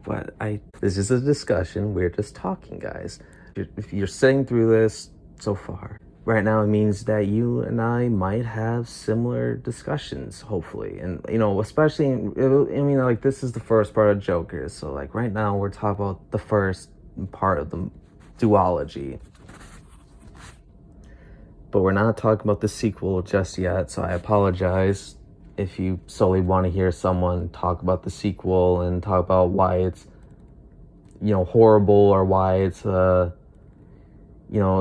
but this is a discussion. We're just talking, guys. If you're sitting through this so far right now, it means that you and I might have similar discussions, hopefully. And, especially, like, this is the first part of Joker. So, like, right now, we're talking about the first part of the duology. But we're not talking about the sequel just yet, so I apologize if you solely want to hear someone talk about the sequel and talk about why it's, horrible, or why it's, it's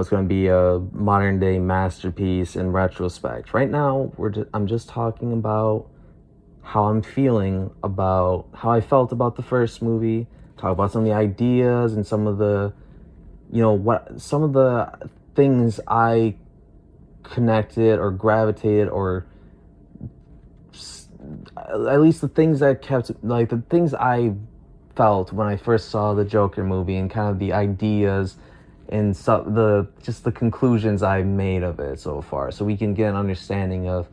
going to be a modern day masterpiece in retrospect. Right now, I'm just talking about how I'm feeling about how I felt about the first movie, talk about some of the ideas and some of the, some of the things I connected or gravitated or at least the things that kept, like, the things I felt when I first saw the Joker movie, and kind of the ideas and just the conclusions I made of it so far, so we can get an understanding of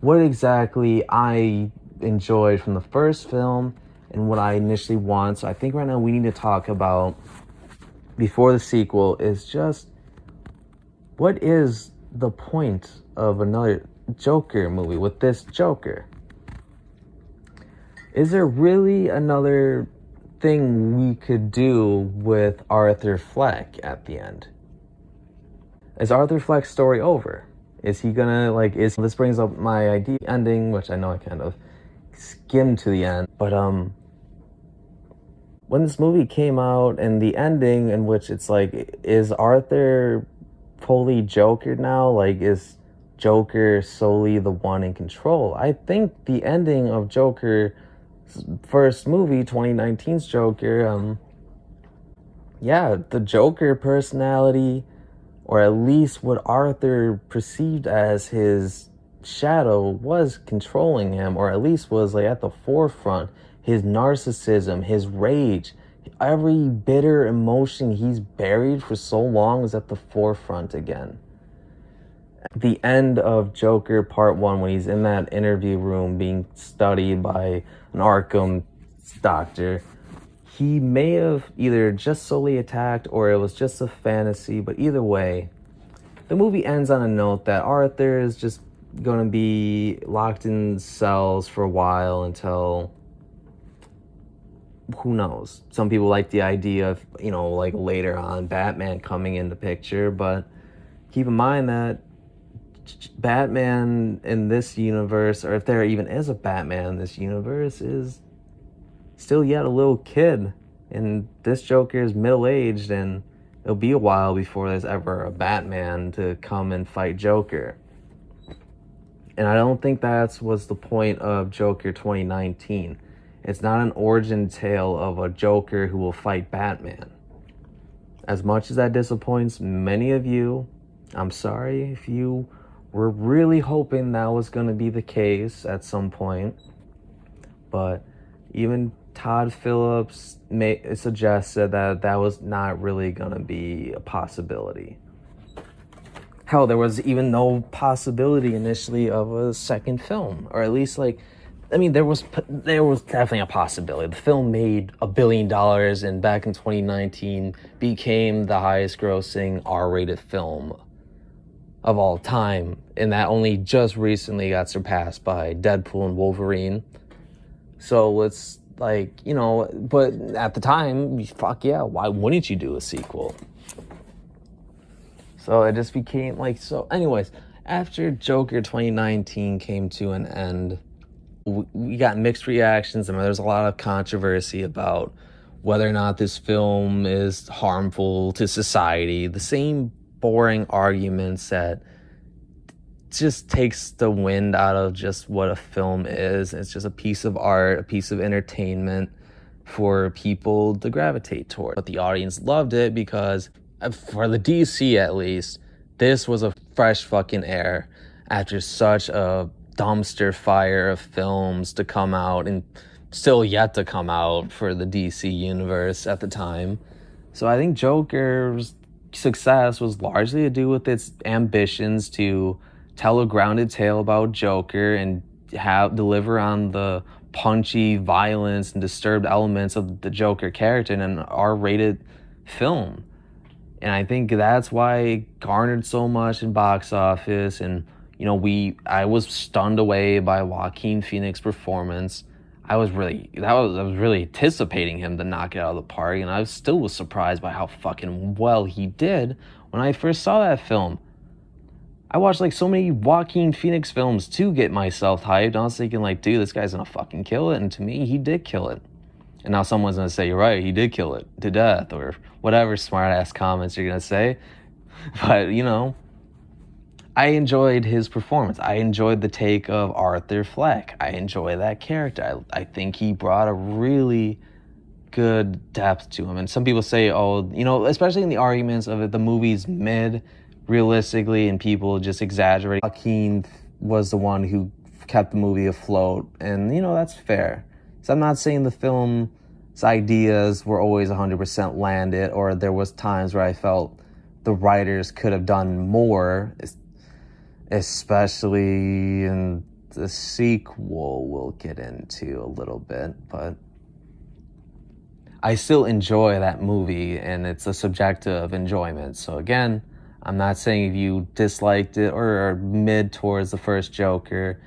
what exactly I enjoyed from the first film and what I initially want. So I think right now we need to talk about, before the sequel, is just what is the point of another Joker movie with this Joker? Is there really another thing we could do with Arthur Fleck at the end? Is Arthur Fleck's story over? Is he gonna, this brings up my idea ending, which I know I kind of skimmed to the end, but when this movie came out, and the ending in which it's like, is Arthur fully Joker now? Like, is Joker solely the one in control? I think the ending of Joker first movie, 2019's Joker, the Joker personality, or at least what Arthur perceived as his shadow, was controlling him, or at least was like at the forefront. His narcissism, his rage, every bitter emotion he's buried for so long is at the forefront again. The end of Joker Part 1, when he's in that interview room being studied by an Arkham doctor, he may have either just solely attacked, or it was just a fantasy, but either way, the movie ends on a note that Arthur is just going to be locked in cells for a while until, who knows? Some people like the idea of, like, later on Batman coming in the picture, but keep in mind that Batman in this universe, or if there even is a Batman in this universe, is still yet a little kid, and this Joker is middle-aged, and it'll be a while before there's ever a Batman to come and fight Joker. And I don't think that was the point of Joker 2019. It's not an origin tale of a Joker who will fight Batman. As much as that disappoints many of you, I'm sorry if you were really hoping that was going to be the case at some point. But even Todd Phillips suggested that was not really going to be a possibility. Hell, there was even no possibility initially of a second film, or at least, there was definitely a possibility. The film made $1 billion, and back in 2019 became the highest grossing R-rated film of all time, and that only just recently got surpassed by Deadpool and Wolverine. So it's but at the time, fuck yeah, why wouldn't you do a sequel? So it just became so anyways, after Joker 2019 came to an end, we got mixed reactions. There's a lot of controversy about whether or not this film is harmful to society. The same boring arguments that just takes the wind out of just what a film is. It's just a piece of art, a piece of entertainment for people to gravitate toward. But the audience loved it because, for the DC at least, this was a fresh fucking air after such a dumpster fire of films to come out, and still yet to come out for the DC universe at the time. So I think Joker's success was largely to do with its ambitions to tell a grounded tale about Joker and deliver on the punchy violence and disturbed elements of the Joker character in an R-rated film. And I think that's why it garnered so much in box office. And I was stunned away by Joaquin Phoenix's performance. I was really anticipating him to knock it out of the park, and I still was surprised by how fucking well he did when I first saw that film. I watched so many Joaquin Phoenix films to get myself hyped. I was thinking dude, this guy's gonna fucking kill it, and to me, he did kill it. And now someone's gonna say, you're right, he did kill it to death, or whatever smart ass comments you're gonna say. But I enjoyed his performance. I enjoyed the take of Arthur Fleck. I enjoy that character. I think he brought a really good depth to him. And some people say, especially in the arguments of it, the movie's mid, realistically, and people just exaggerate. Joaquin was the one who kept the movie afloat, and that's fair. So I'm not saying the film's ideas were always 100% landed, or there was times where I felt the writers could have done more, especially in the sequel we'll get into a little bit, but I still enjoy that movie, and it's a subjective enjoyment. So again, I'm not saying if you disliked it or are mid towards the first Joker,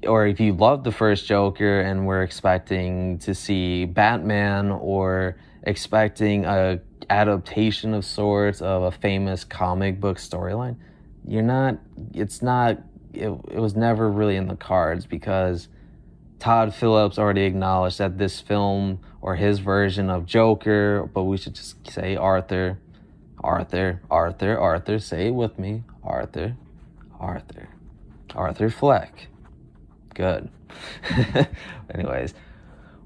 or if you loved the first Joker and were expecting to see Batman or expecting a adaptation of sorts of a famous comic book storyline, it was never really in the cards, because Todd Phillips already acknowledged that this film, or his version of Joker, but we should just say Arthur, say it with me, Arthur Fleck. Good. Anyways,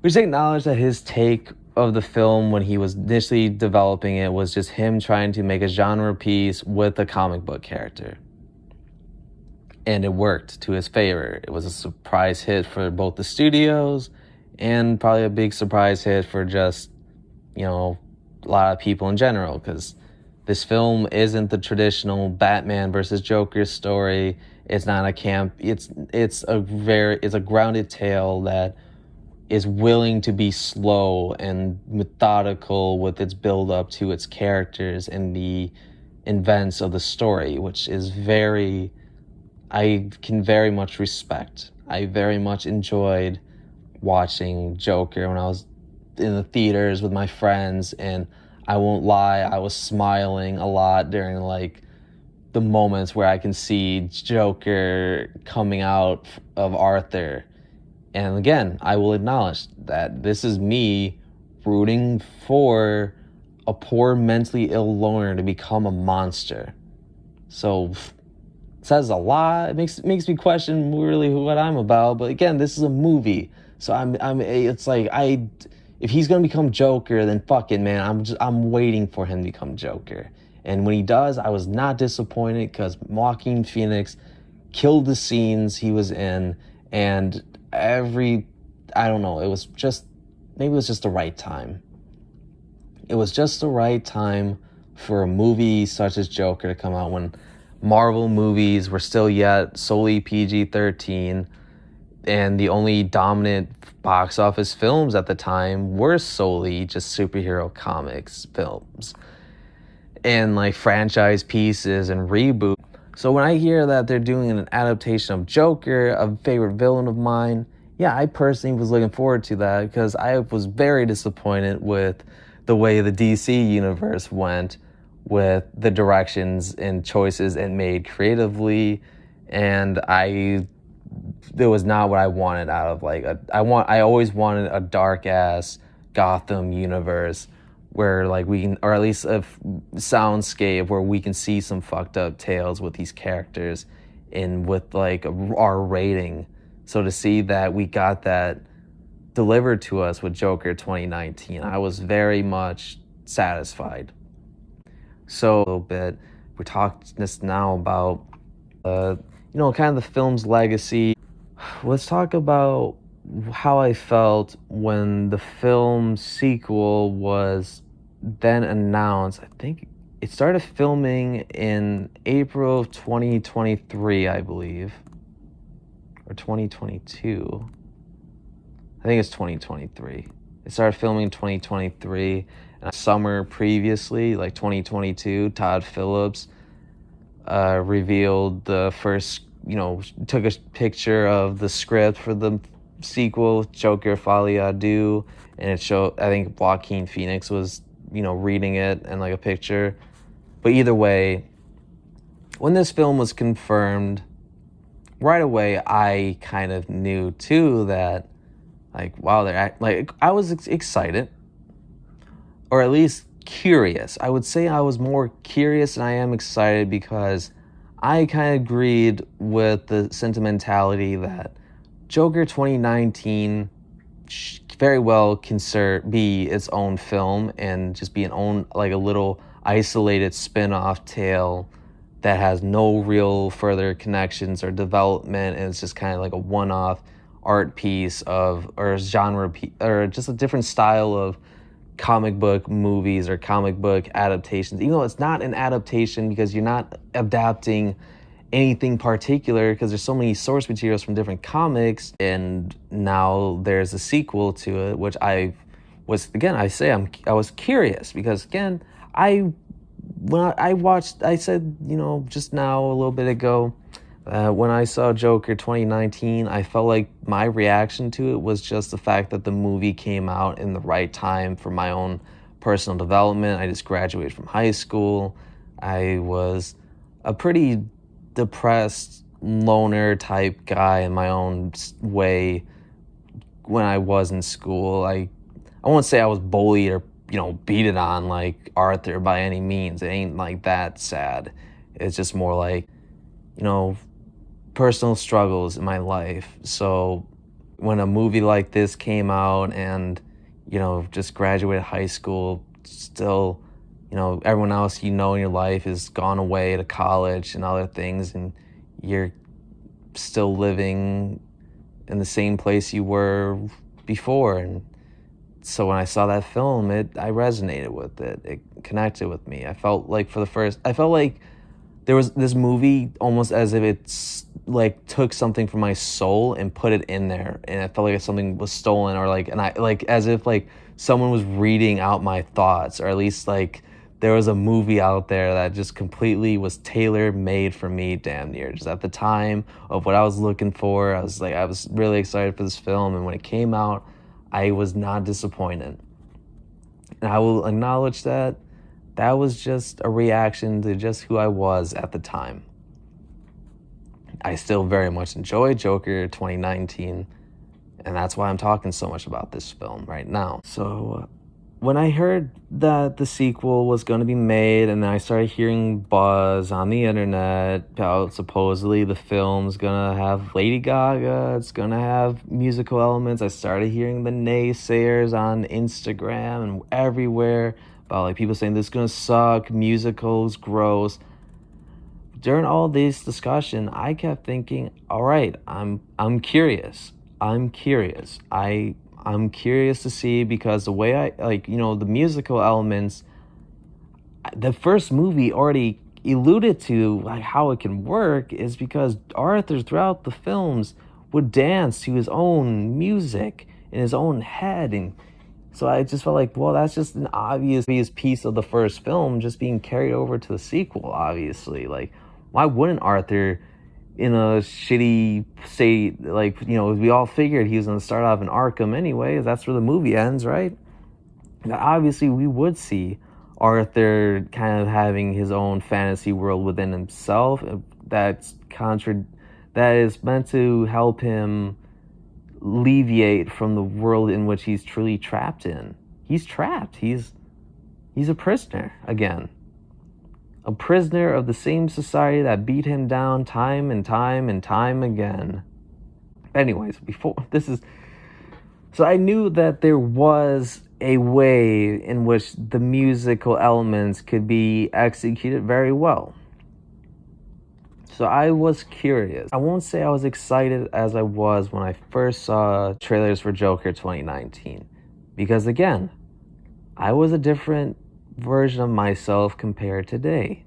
we just acknowledge that his take of the film when he was initially developing it was just him trying to make a genre piece with a comic book character. And it worked to his favor. It was a surprise hit for both the studios, and probably a big surprise hit for just, a lot of people in general, because this film isn't the traditional Batman versus Joker story. It's not a camp. It's a grounded tale that is willing to be slow and methodical with its build up to its characters and the events of the story, which is I can very much respect. I very much enjoyed watching Joker when I was in the theaters with my friends, and I won't lie, I was smiling a lot during the moments where I can see Joker coming out of Arthur. And again, I will acknowledge that this is me rooting for a poor mentally ill loner to become a monster. So says a lot. It makes me question really what I'm about. But again, this is a movie, so if he's gonna become Joker, then fuck it, man. I'm waiting for him to become Joker. And when he does, I was not disappointed, because Joaquin Phoenix killed the scenes he was in, and I don't know, maybe it was just the right time. It was just the right time for a movie such as Joker to come out, when Marvel movies were still yet solely PG-13, and the only dominant box office films at the time were solely just superhero comics films and franchise pieces and reboot. So when I hear that they're doing an adaptation of Joker, a favorite villain of mine, yeah, I personally was looking forward to that, because I was very disappointed with the way the DC universe went with the directions and choices it made creatively, and it was not what I wanted out of I always wanted a dark ass Gotham universe where we can, or at least a soundscape where we can see some fucked up tales with these characters, and with our rating. So to see that we got that delivered to us with Joker 2019, I was very much satisfied. So a little bit, we talked just now about kind of the film's legacy. Let's talk about how I felt when the film sequel was then announced. I think it started filming in April of 2023, I believe, or 2022. I think it's 2023. It started filming in 2023. And summer previously, 2022, Todd Phillips revealed the first, took a picture of the script for the sequel, Joker Folie à Deux, and it showed, I think Joaquin Phoenix was, reading it and a picture. But either way, when this film was confirmed, right away I kind of knew too that wow, I was excited, or at least curious. I would say I was more curious than I am excited, because I kind of agreed with the sentimentality that Joker 2019 very well can be its own film and just be a little isolated spin-off tale that has no real further connections or development, and it's just kind of like a one-off art piece of or genre or just a different style of comic book movies or comic book adaptations. Even though it's not an adaptation because you're not adapting anything particular because there's so many source materials from different comics, and now there's a sequel to it, which I was curious because again, I when I watched, I said, just now a little bit ago, when I saw Joker 2019, I felt like my reaction to it was just the fact that the movie came out in the right time for my own personal development. I just graduated from high school. I was a pretty depressed, loner type guy in my own way when I was in school. I won't say I was bullied or beat it on like Arthur by any means. It ain't like that sad. It's just more like you know personal struggles in my life. So when a movie like this came out and just graduated high school, still everyone else in your life has gone away to college and other things, and you're still living in the same place you were before. And so when I saw that film, I resonated with it. It connected with me. I felt like there was this movie almost as if it's like took something from my soul and put it in there, and I felt like something was stolen, or as if like someone was reading out my thoughts, or at least like there was a movie out there that just completely was tailor made for me, damn near. Just at the time of what I was looking for, I was really excited for this film, and when it came out, I was not disappointed. And I will acknowledge that was just a reaction to just who I was at the time. I still very much enjoy Joker 2019, and that's why I'm talking so much about this film right now. So when I heard that the sequel was going to be made, and then I started hearing buzz on the internet about supposedly the film's going to have Lady Gaga, it's going to have musical elements, I started hearing the naysayers on Instagram and everywhere about like people saying this is going to suck, musicals, gross. During all this discussion, I kept thinking, all right, I'm curious. I'm curious to see, because the way the musical elements, the first movie already alluded to like how it can work, is because Arthur throughout the films would dance to his own music in his own head. And so I just felt like, well, that's just an obvious piece of the first film just being carried over to the sequel, obviously. Like, why wouldn't Arthur, in a shitty state, we all figured he was going to start off in Arkham anyway, that's where the movie ends, right? Now, obviously, we would see Arthur kind of having his own fantasy world within himself that is meant to help him alleviate from the world in which he's truly trapped in. He's trapped. He's a prisoner again. A prisoner of the same society that beat him down time and time and time again. Anyways, so I knew that there was a way in which the musical elements could be executed very well. So I was curious. I won't say I was excited as I was when I first saw trailers for Joker 2019. Because again, I was a different version of myself compared to today.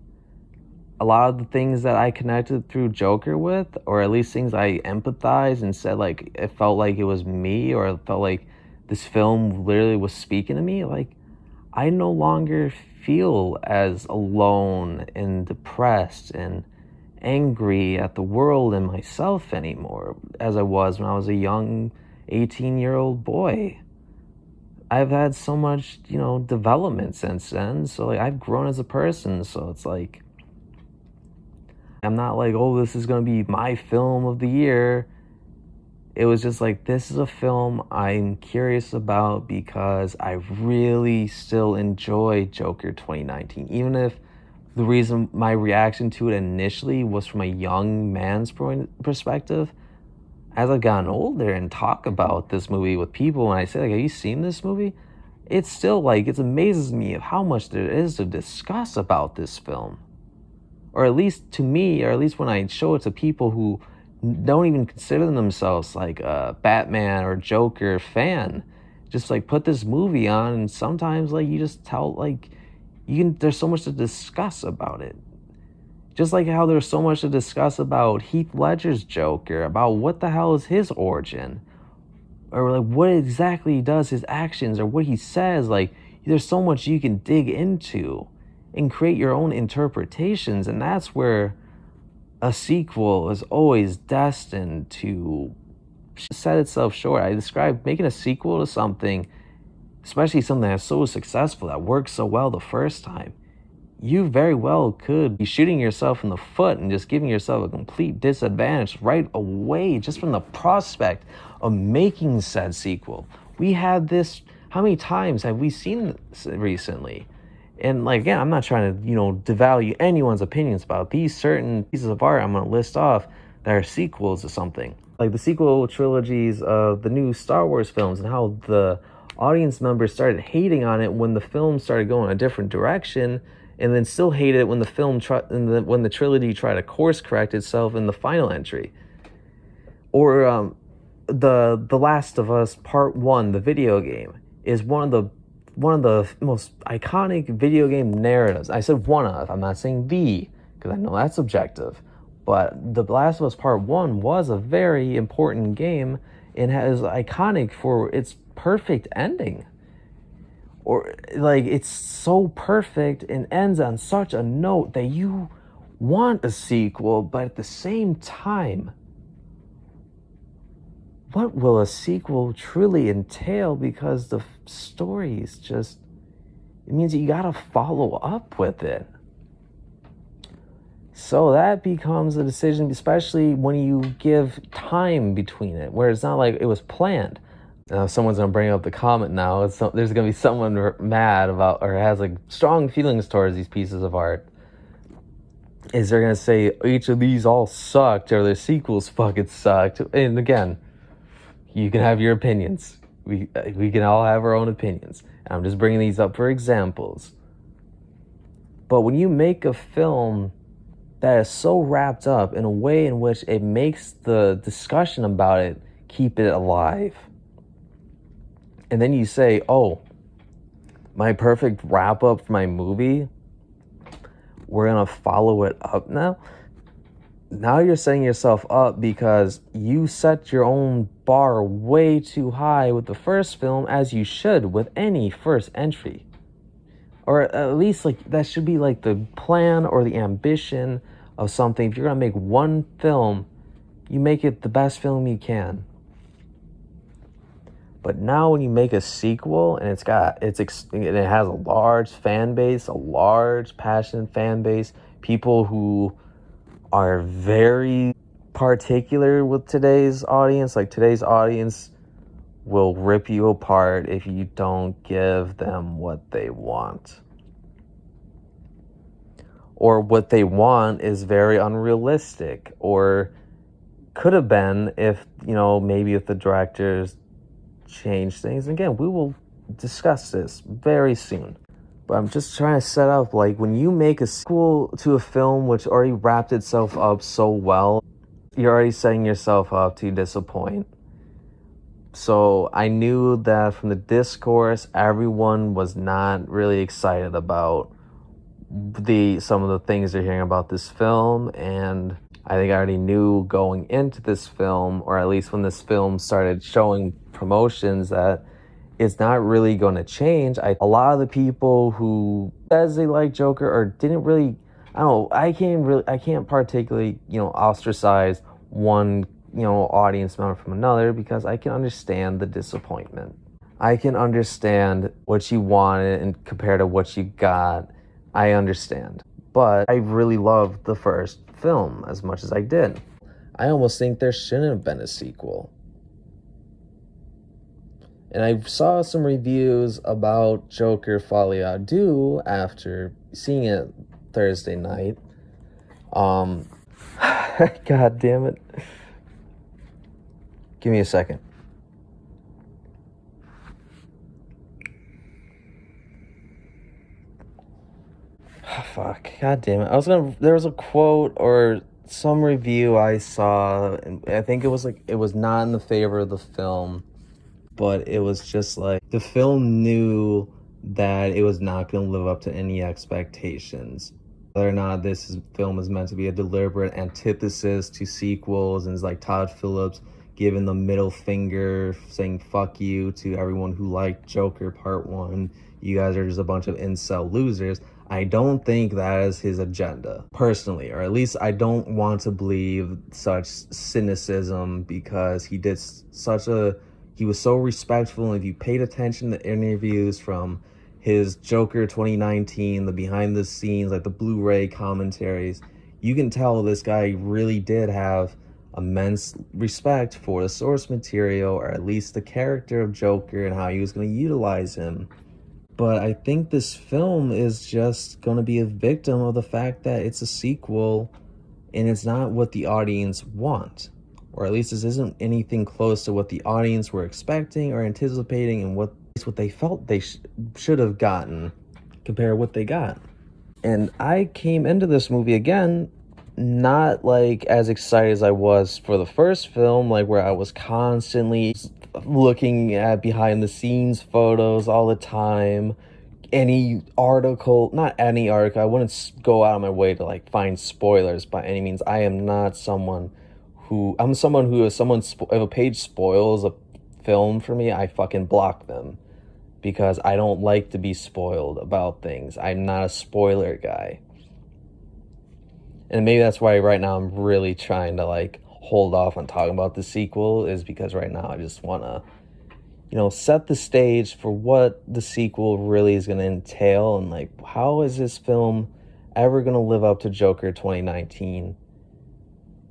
A lot of the things that I connected through Joker with, or at least things I empathized and said like it felt like it was me, or it felt like this film literally was speaking to me, like I no longer feel as alone and depressed and angry at the world and myself anymore as I was when I was a young 18-year-old boy. I've had so much, development since then. So like I've grown as a person. So it's like I'm not like, oh, this is going to be my film of the year. It was just like, this is a film I'm curious about because I really still enjoy Joker 2019. Even if the reason my reaction to it initially was from a young man's perspective, as I've gotten older and talk about this movie with people, when I say like, have you seen this movie? It's still like, it amazes me of how much there is to discuss about this film. Or at least to me, or at least when I show it to people who don't even consider themselves like a Batman or Joker fan, just like put this movie on, and sometimes like you just tell like you can. There's so much to discuss about it. Just like how there's so much to discuss about Heath Ledger's Joker, about what the hell is his origin, or like what exactly does his actions or what he says. Like there's so much you can dig into and create your own interpretations, and that's where a sequel is always destined to set itself short. I described making a sequel to something, especially something that's so successful, that works so well the first time. You very well could be shooting yourself in the foot and just giving yourself a complete disadvantage right away just from the prospect of making said sequel. We had this, how many times have we seen this recently? And like, again, I'm not trying to, devalue anyone's opinions about these certain pieces of art I'm going to list off that are sequels to something. Like the sequel trilogies of the new Star Wars films, and how the audience members started hating on it when the film started going a different direction, and then still hated it when the when the trilogy tried to course correct itself in the final entry. Or the Last of Us Part 1, the video game, is one of the most iconic video game narratives. I said one of, I'm not saying the, because I know that's subjective. But The Last of Us Part 1 was a very important game and is iconic for its perfect ending. Or like it's so perfect and ends on such a note that you want a sequel, but at the same time, what will a sequel truly entail? Because the story is just, it means you gotta follow up with it. So that becomes a decision, especially when you give time between it, where it's not like it was planned. Someone's gonna bring up the comment now. There's gonna be someone mad about or has like strong feelings towards these pieces of art. Is they're gonna say each of these all sucked or their sequels fucking sucked? And again, you can have your opinions. We can all have our own opinions. And I'm just bringing these up for examples. But when you make a film that is so wrapped up in a way in which it makes the discussion about it keep it alive, and then you say, oh, my perfect wrap up for my movie, we're gonna follow it up now. Now you're setting yourself up because you set your own bar way too high with the first film, as you should with any first entry. Or at least like that should be like the plan or the ambition of something. If you're gonna make one film, you make it the best film you can. But now when you make a sequel and it has a large fan base, a large passionate fan base, people who are very particular with today's audience, like today's audience will rip you apart if you don't give them what they want. Or what they want is very unrealistic, or could have been if, maybe if the directors change things. Again, we will discuss this very soon. But I'm just trying to set up, like, when you make a sequel to a film which already wrapped itself up so well, you're already setting yourself up to disappoint. So I knew that from the discourse, everyone was not really excited about some of the things they're hearing about this film, and I think I already knew going into this film, or at least when this film started showing promotions, that it's not really going to change. A lot of the people who says they like Joker or didn't really, I can't particularly, ostracize one, audience member from another, because I can understand the disappointment. I can understand what you wanted and compared to what you got. I understand. But I really loved the first film as much as I did. I almost think there shouldn't have been a sequel. And I saw some reviews about Joker Folie à Deux after seeing it Thursday night. God damn it. Give me a second. fuck, god damn it. There was a quote or some review I saw, and I think it was like, it was not in the favor of the film, but it was just like the film knew that it was not going to live up to any expectations. Whether or not film is meant to be a deliberate antithesis to sequels, and it's like Todd Phillips giving the middle finger, saying fuck you to everyone who liked Joker Part 1. You guys are just a bunch of incel losers. I don't think that is his agenda, personally, or at least I don't want to believe such cynicism, because he was so respectful. And if you paid attention to interviews from his Joker 2019, the behind the scenes, like the Blu-ray commentaries, you can tell this guy really did have immense respect for the source material, or at least the character of Joker and how he was going to utilize him. But I think this film is just going to be a victim of the fact that it's a sequel and it's not what the audience want. Or at least this isn't anything close to what the audience were expecting or anticipating, and what they felt they should have gotten compared to what they got. And I came into this movie again not like as excited as I was for the first film, like where I was constantly looking at behind the scenes photos all the time. Any article, not any article, I wouldn't go out of my way to like find spoilers by any means. I am not someone who, I'm someone who, if a page spoils a film for me, I fucking block them, because I don't like to be spoiled about things. I'm not a spoiler guy. And maybe that's why right now I'm really trying to like hold off on talking about the sequel, is because right now I just want to, set the stage for what the sequel really is going to entail, and like, how is this film ever going to live up to Joker 2019?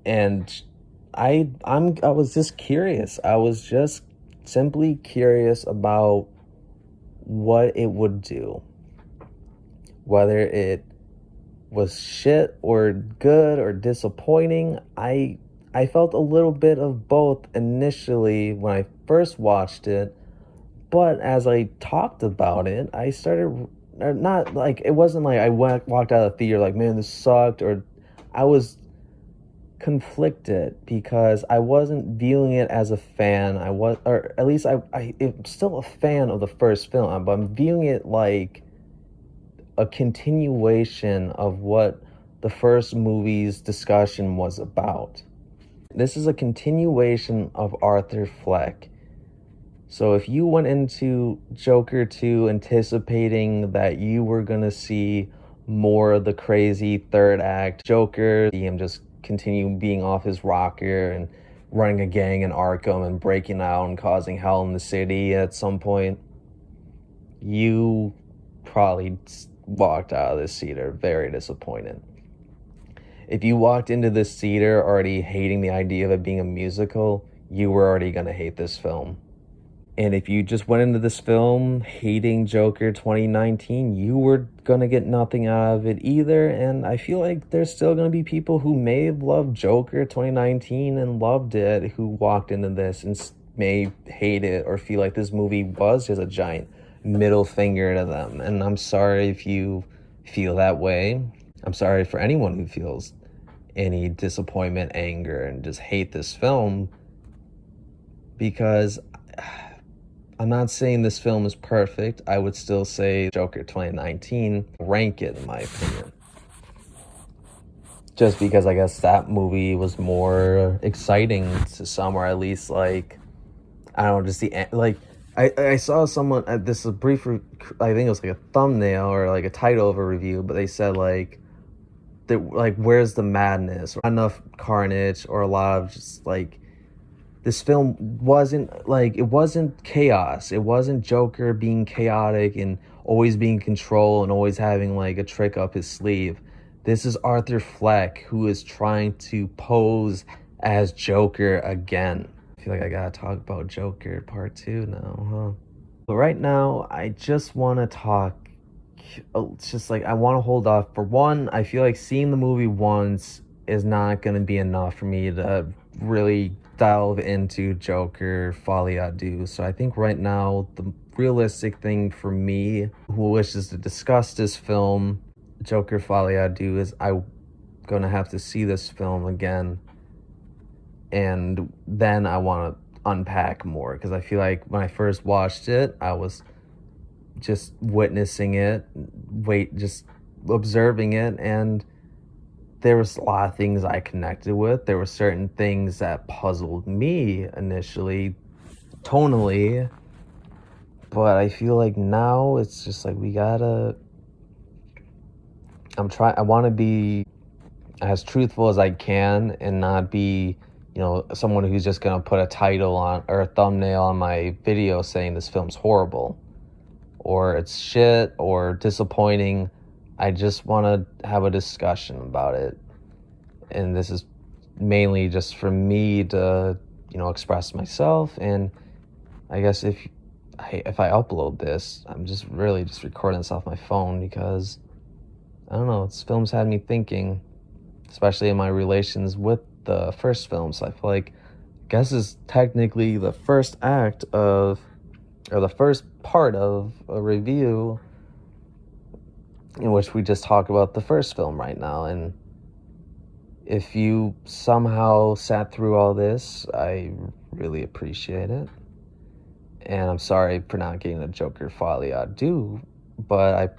And I was just curious. I was just simply curious about what it would do. Whether it was shit or good or disappointing, I felt a little bit of both initially when I first watched it, but as I talked about it, I started, not like, it wasn't like I walked out of the theater like, man, this sucked, or I was conflicted because I wasn't viewing it as a fan. Or at least I'm still a fan of the first film, but I'm viewing it like a continuation of what the first movie's discussion was about. This is a continuation of Arthur Fleck. So if you went into Joker 2 anticipating that you were gonna see more of the crazy third act Joker, see him just continue being off his rocker and running a gang in Arkham and breaking out and causing hell in the city at some point, you probably walked out of this theater very disappointed. If you walked into this theater already hating the idea of it being a musical, you were already going to hate this film. And if you just went into this film hating Joker 2019, you were going to get nothing out of it either. And I feel like there's still going to be people who may have loved Joker 2019 and loved it, who walked into this and may hate it or feel like this movie was just a giant middle finger to them. And I'm sorry if you feel that way. I'm sorry for anyone who feels any disappointment, anger, and just hate this film, because I'm not saying this film is perfect. I would still say Joker 2019, rank it in my opinion. Just because I guess that movie was more exciting to some, or at least like, I don't know, just the, like, I saw someone, this is a brief, I think it was like a thumbnail or like a title of a review, but they said like where's the madness? Not enough carnage, or a lot of just like, this film wasn't like, it wasn't chaos. It wasn't Joker being chaotic and always being in control and always having like a trick up his sleeve. This is Arthur Fleck, who is trying to pose as Joker again. I feel like I gotta talk about Joker Part 2 now, huh? But right now, I just want to talk, it's just like, I want to hold off. For one, I feel like seeing the movie once is not going to be enough for me to really delve into Joker Folie à Deux. So I think right now, the realistic thing for me, who wishes to discuss this film, Joker Folie à Deux is I'm gonna have to see this film again, and then I want to unpack more, because I feel like when I first watched it, I was just witnessing it, just observing it, and there was a lot of things I connected with. There were certain things that puzzled me initially, tonally, but I feel like now it's just like I want to be as truthful as I can and not be, someone who's just gonna put a title on or a thumbnail on my video saying this film's horrible or it's shit or disappointing. I just want to have a discussion about it, and this is mainly just for me to, express myself. And I guess if I upload this, I'm just really just recording this off my phone because I don't know, this film's had me thinking, especially in my relations with the first film. So I feel like, I guess is technically the first act of, or the first part of a review in which we just talk about the first film right now. And if you somehow sat through all this, I really appreciate it. And I'm sorry for not getting a Joker Folie à Deux, but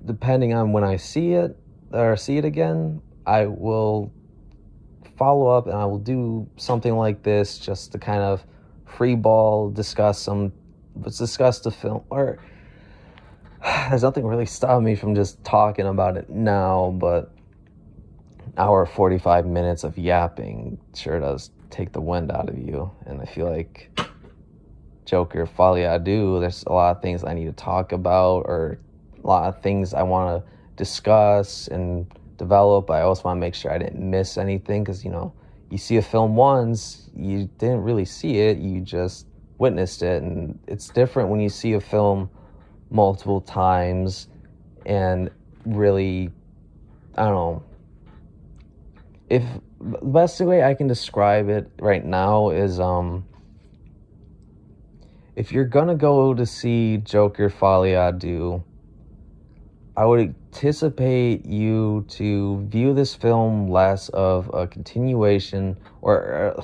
depending on when I see it again, I will follow up and I will do something like this just to kind of free ball, discuss the film. Or there's nothing really stopping me from just talking about it now, but hour 45 minutes of yapping sure does take the wind out of you. And I feel like Joker Folie à Deux, there's a lot of things I need to talk about, or a lot of things I want to discuss and develop. I also want to make sure I didn't miss anything, because you see a film once, you didn't really see it, you just witnessed it. And it's different when you see a film multiple times and really, I don't know, if the best way I can describe it right now is if you're gonna go to see Joker Folie à Deux, I would anticipate you to view this film less of a continuation, or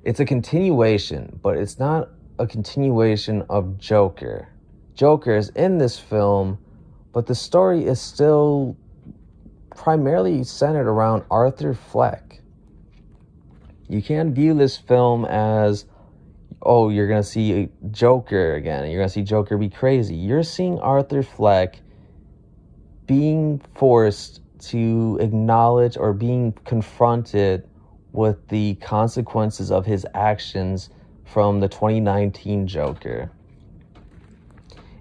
it's a continuation, but it's not a continuation of Joker. Joker is in this film, but the story is still primarily centered around Arthur Fleck. You can't view this film as, oh, you're going to see Joker again, and you're going to see Joker be crazy. You're seeing Arthur Fleck being forced to acknowledge or being confronted with the consequences of his actions from the 2019 Joker.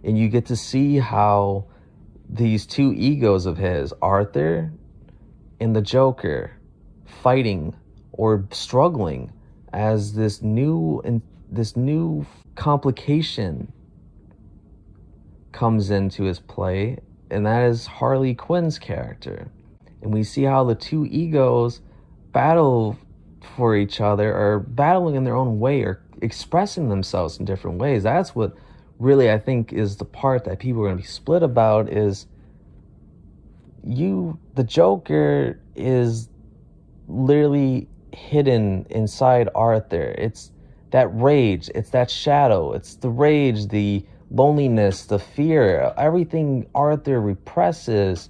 And you get to see how these two egos of his, Arthur and the Joker, fighting or struggling as this new complication comes into his play, and that is Harley Quinn's character. And we see how the two egos battle for each other, or battling in their own way, or expressing themselves in different ways. That's what really I think is the part that people are going to be split about. Is the Joker is literally hidden inside Arthur. It's that rage, it's that shadow, it's the rage, the loneliness, the fear, everything Arthur represses.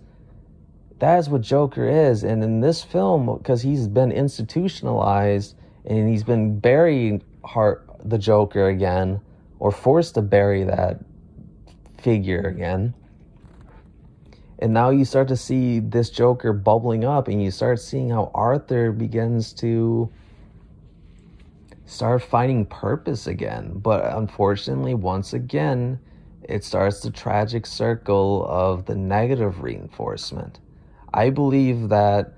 That is what Joker is. And in this film, because he's been institutionalized and he's been burying the Joker again, or forced to bury that figure again. And now you start to see this Joker bubbling up, and you start seeing how Arthur begins to start finding purpose again. But unfortunately, once again, it starts the tragic circle of the negative reinforcement. I believe that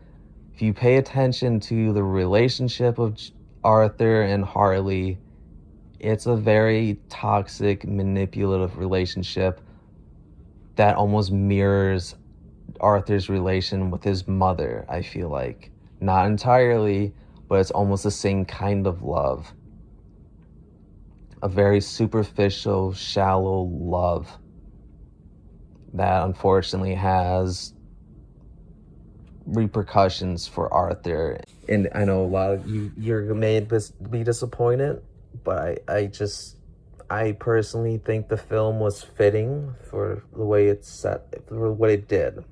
if you pay attention to the relationship of Arthur and Harley, it's a very toxic, manipulative relationship that almost mirrors Arthur's relation with his mother, I feel like. Not entirely, but it's almost the same kind of love. A very superficial, shallow love. that unfortunately has repercussions for Arthur. And I know a lot of you're made be disappointed, but I personally think the film was fitting for the way it's set, for what it did.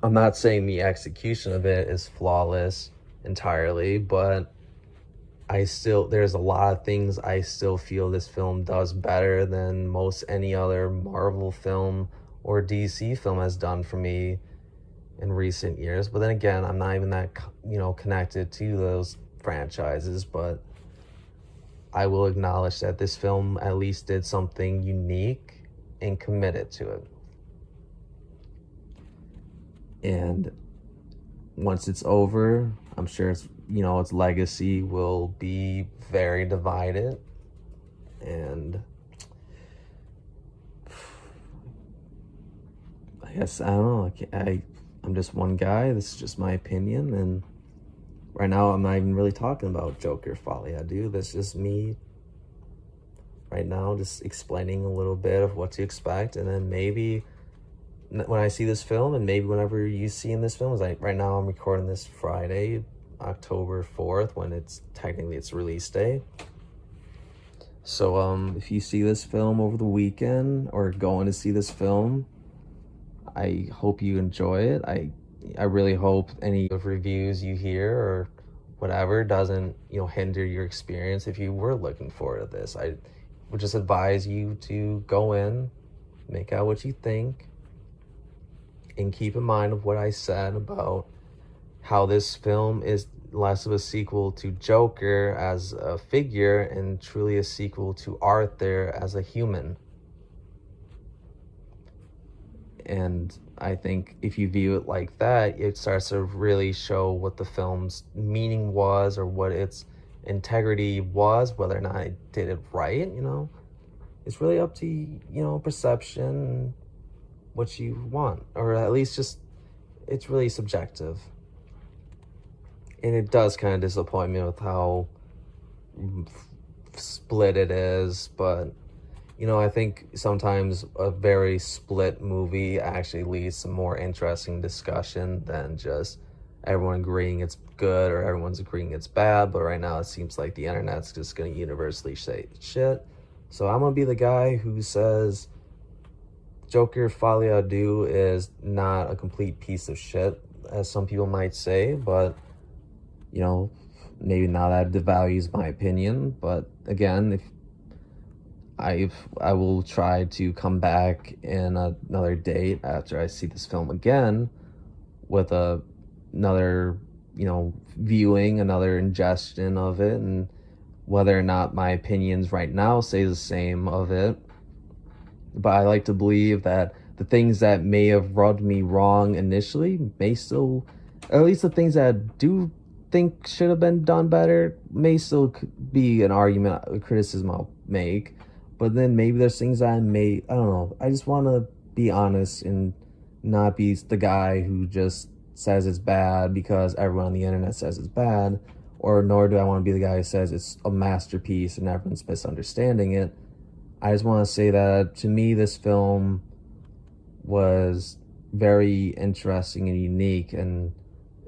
I'm not saying the execution of it is flawless entirely, but there's a lot of things I still feel this film does better than most any other Marvel film or DC film has done for me in recent years. But then again, I'm not even that, connected to those franchises, but I will acknowledge that this film at least did something unique and committed to it. And once it's over, I'm sure its legacy will be very divided. And I guess, I don't know, I'm just one guy. This is just my opinion. And right now, I'm not even really talking about Joker Folie à Deux. That's just me right now, just explaining a little bit of what to expect. And then maybe when I see this film, and maybe whenever you see in this film, is like right now I'm recording this Friday, October 4th, when it's technically its release day. So if you see this film over the weekend or going to see this film, I hope you enjoy it. I really hope any of reviews you hear or whatever doesn't, hinder your experience if you were looking forward to this. I would just advise you to go in, make out what you think, and keep in mind of what I said about how this film is less of a sequel to Joker as a figure and truly a sequel to Arthur as a human. And I think if you view it like that, it starts to really show what the film's meaning was or what its integrity was, whether or not it did it right, It's really up to, perception, what you want, or at least just, it's really subjective. And it does kind of disappoint me with how split it is, but I think sometimes a very split movie actually leads to more interesting discussion than just everyone agreeing it's good or everyone's agreeing it's bad. But right now it seems like the internet's just going to universally say shit. So I'm going to be the guy who says Joker Folie à Deux is not a complete piece of shit, as some people might say, but maybe now that devalues my opinion. But again, if I will try to come back in another date after I see this film again with another, viewing, another ingestion of it, and whether or not my opinions right now say the same of it. But I like to believe that the things that may have rubbed me wrong initially may still, or at least the things that I do think should have been done better, may still be an argument, a criticism I'll make. But then maybe there's things I don't know. I just want to be honest and not be the guy who just says it's bad because everyone on the internet says it's bad, or nor do I want to be the guy who says it's a masterpiece and everyone's misunderstanding it. I just want to say that to me, this film was very interesting and unique, and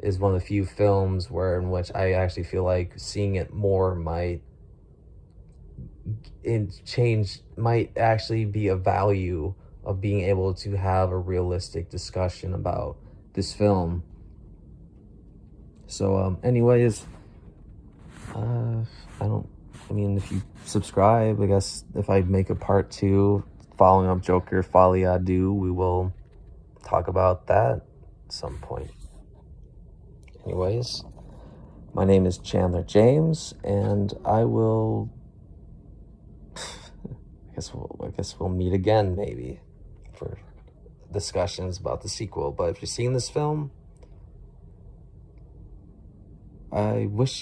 is one of the few films in which I actually feel like seeing it more might actually be a value of being able to have a realistic discussion about this film. So anyways, if you subscribe, I guess if I make a part 2 following up Joker Folie à Deux, we will talk about that at some point. Anyways, my name is Chandler James, and I guess we'll meet again maybe for discussions about the sequel. But if you're seeing this film, I wish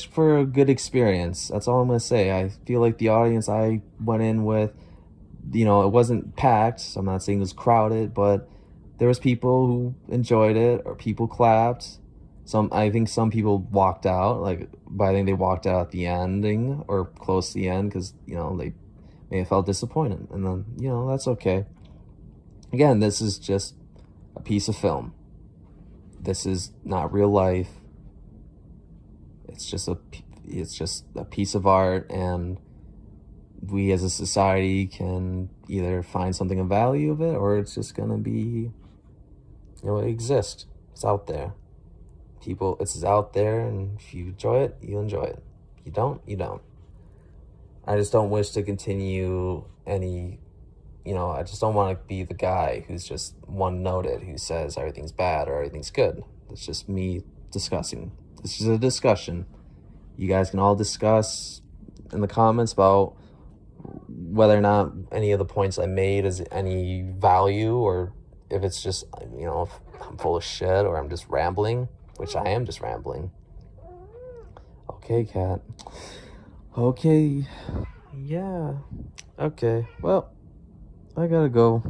for a good experience. That's all I'm gonna say. I feel like the audience I went in with, it wasn't packed, so I'm not saying it was crowded, but there was people who enjoyed it, or people clapped. I think some people walked out, but I think they walked out at the ending or close to the end because, they may have felt disappointed, and then, you know, that's okay. Again, this is just a piece of film. This is not real life. It's just a piece of art, and we as a society can either find something of value of it, or it's just gonna be, you know, it exists. It's out there. It's out there, and if you enjoy it, you enjoy it. If you don't, you don't. I just don't wish to continue any, you know, I just don't want to be the guy who's just one-noted, who says everything's bad or everything's good. It's just me discussing. This is a discussion. You guys can all discuss in the comments about whether or not any of the points I made is any value, or if it's just, you know, if I'm full of shit or I'm just rambling, which I am just rambling. Okay, cat. Okay. Yeah. Okay. Well, I gotta go.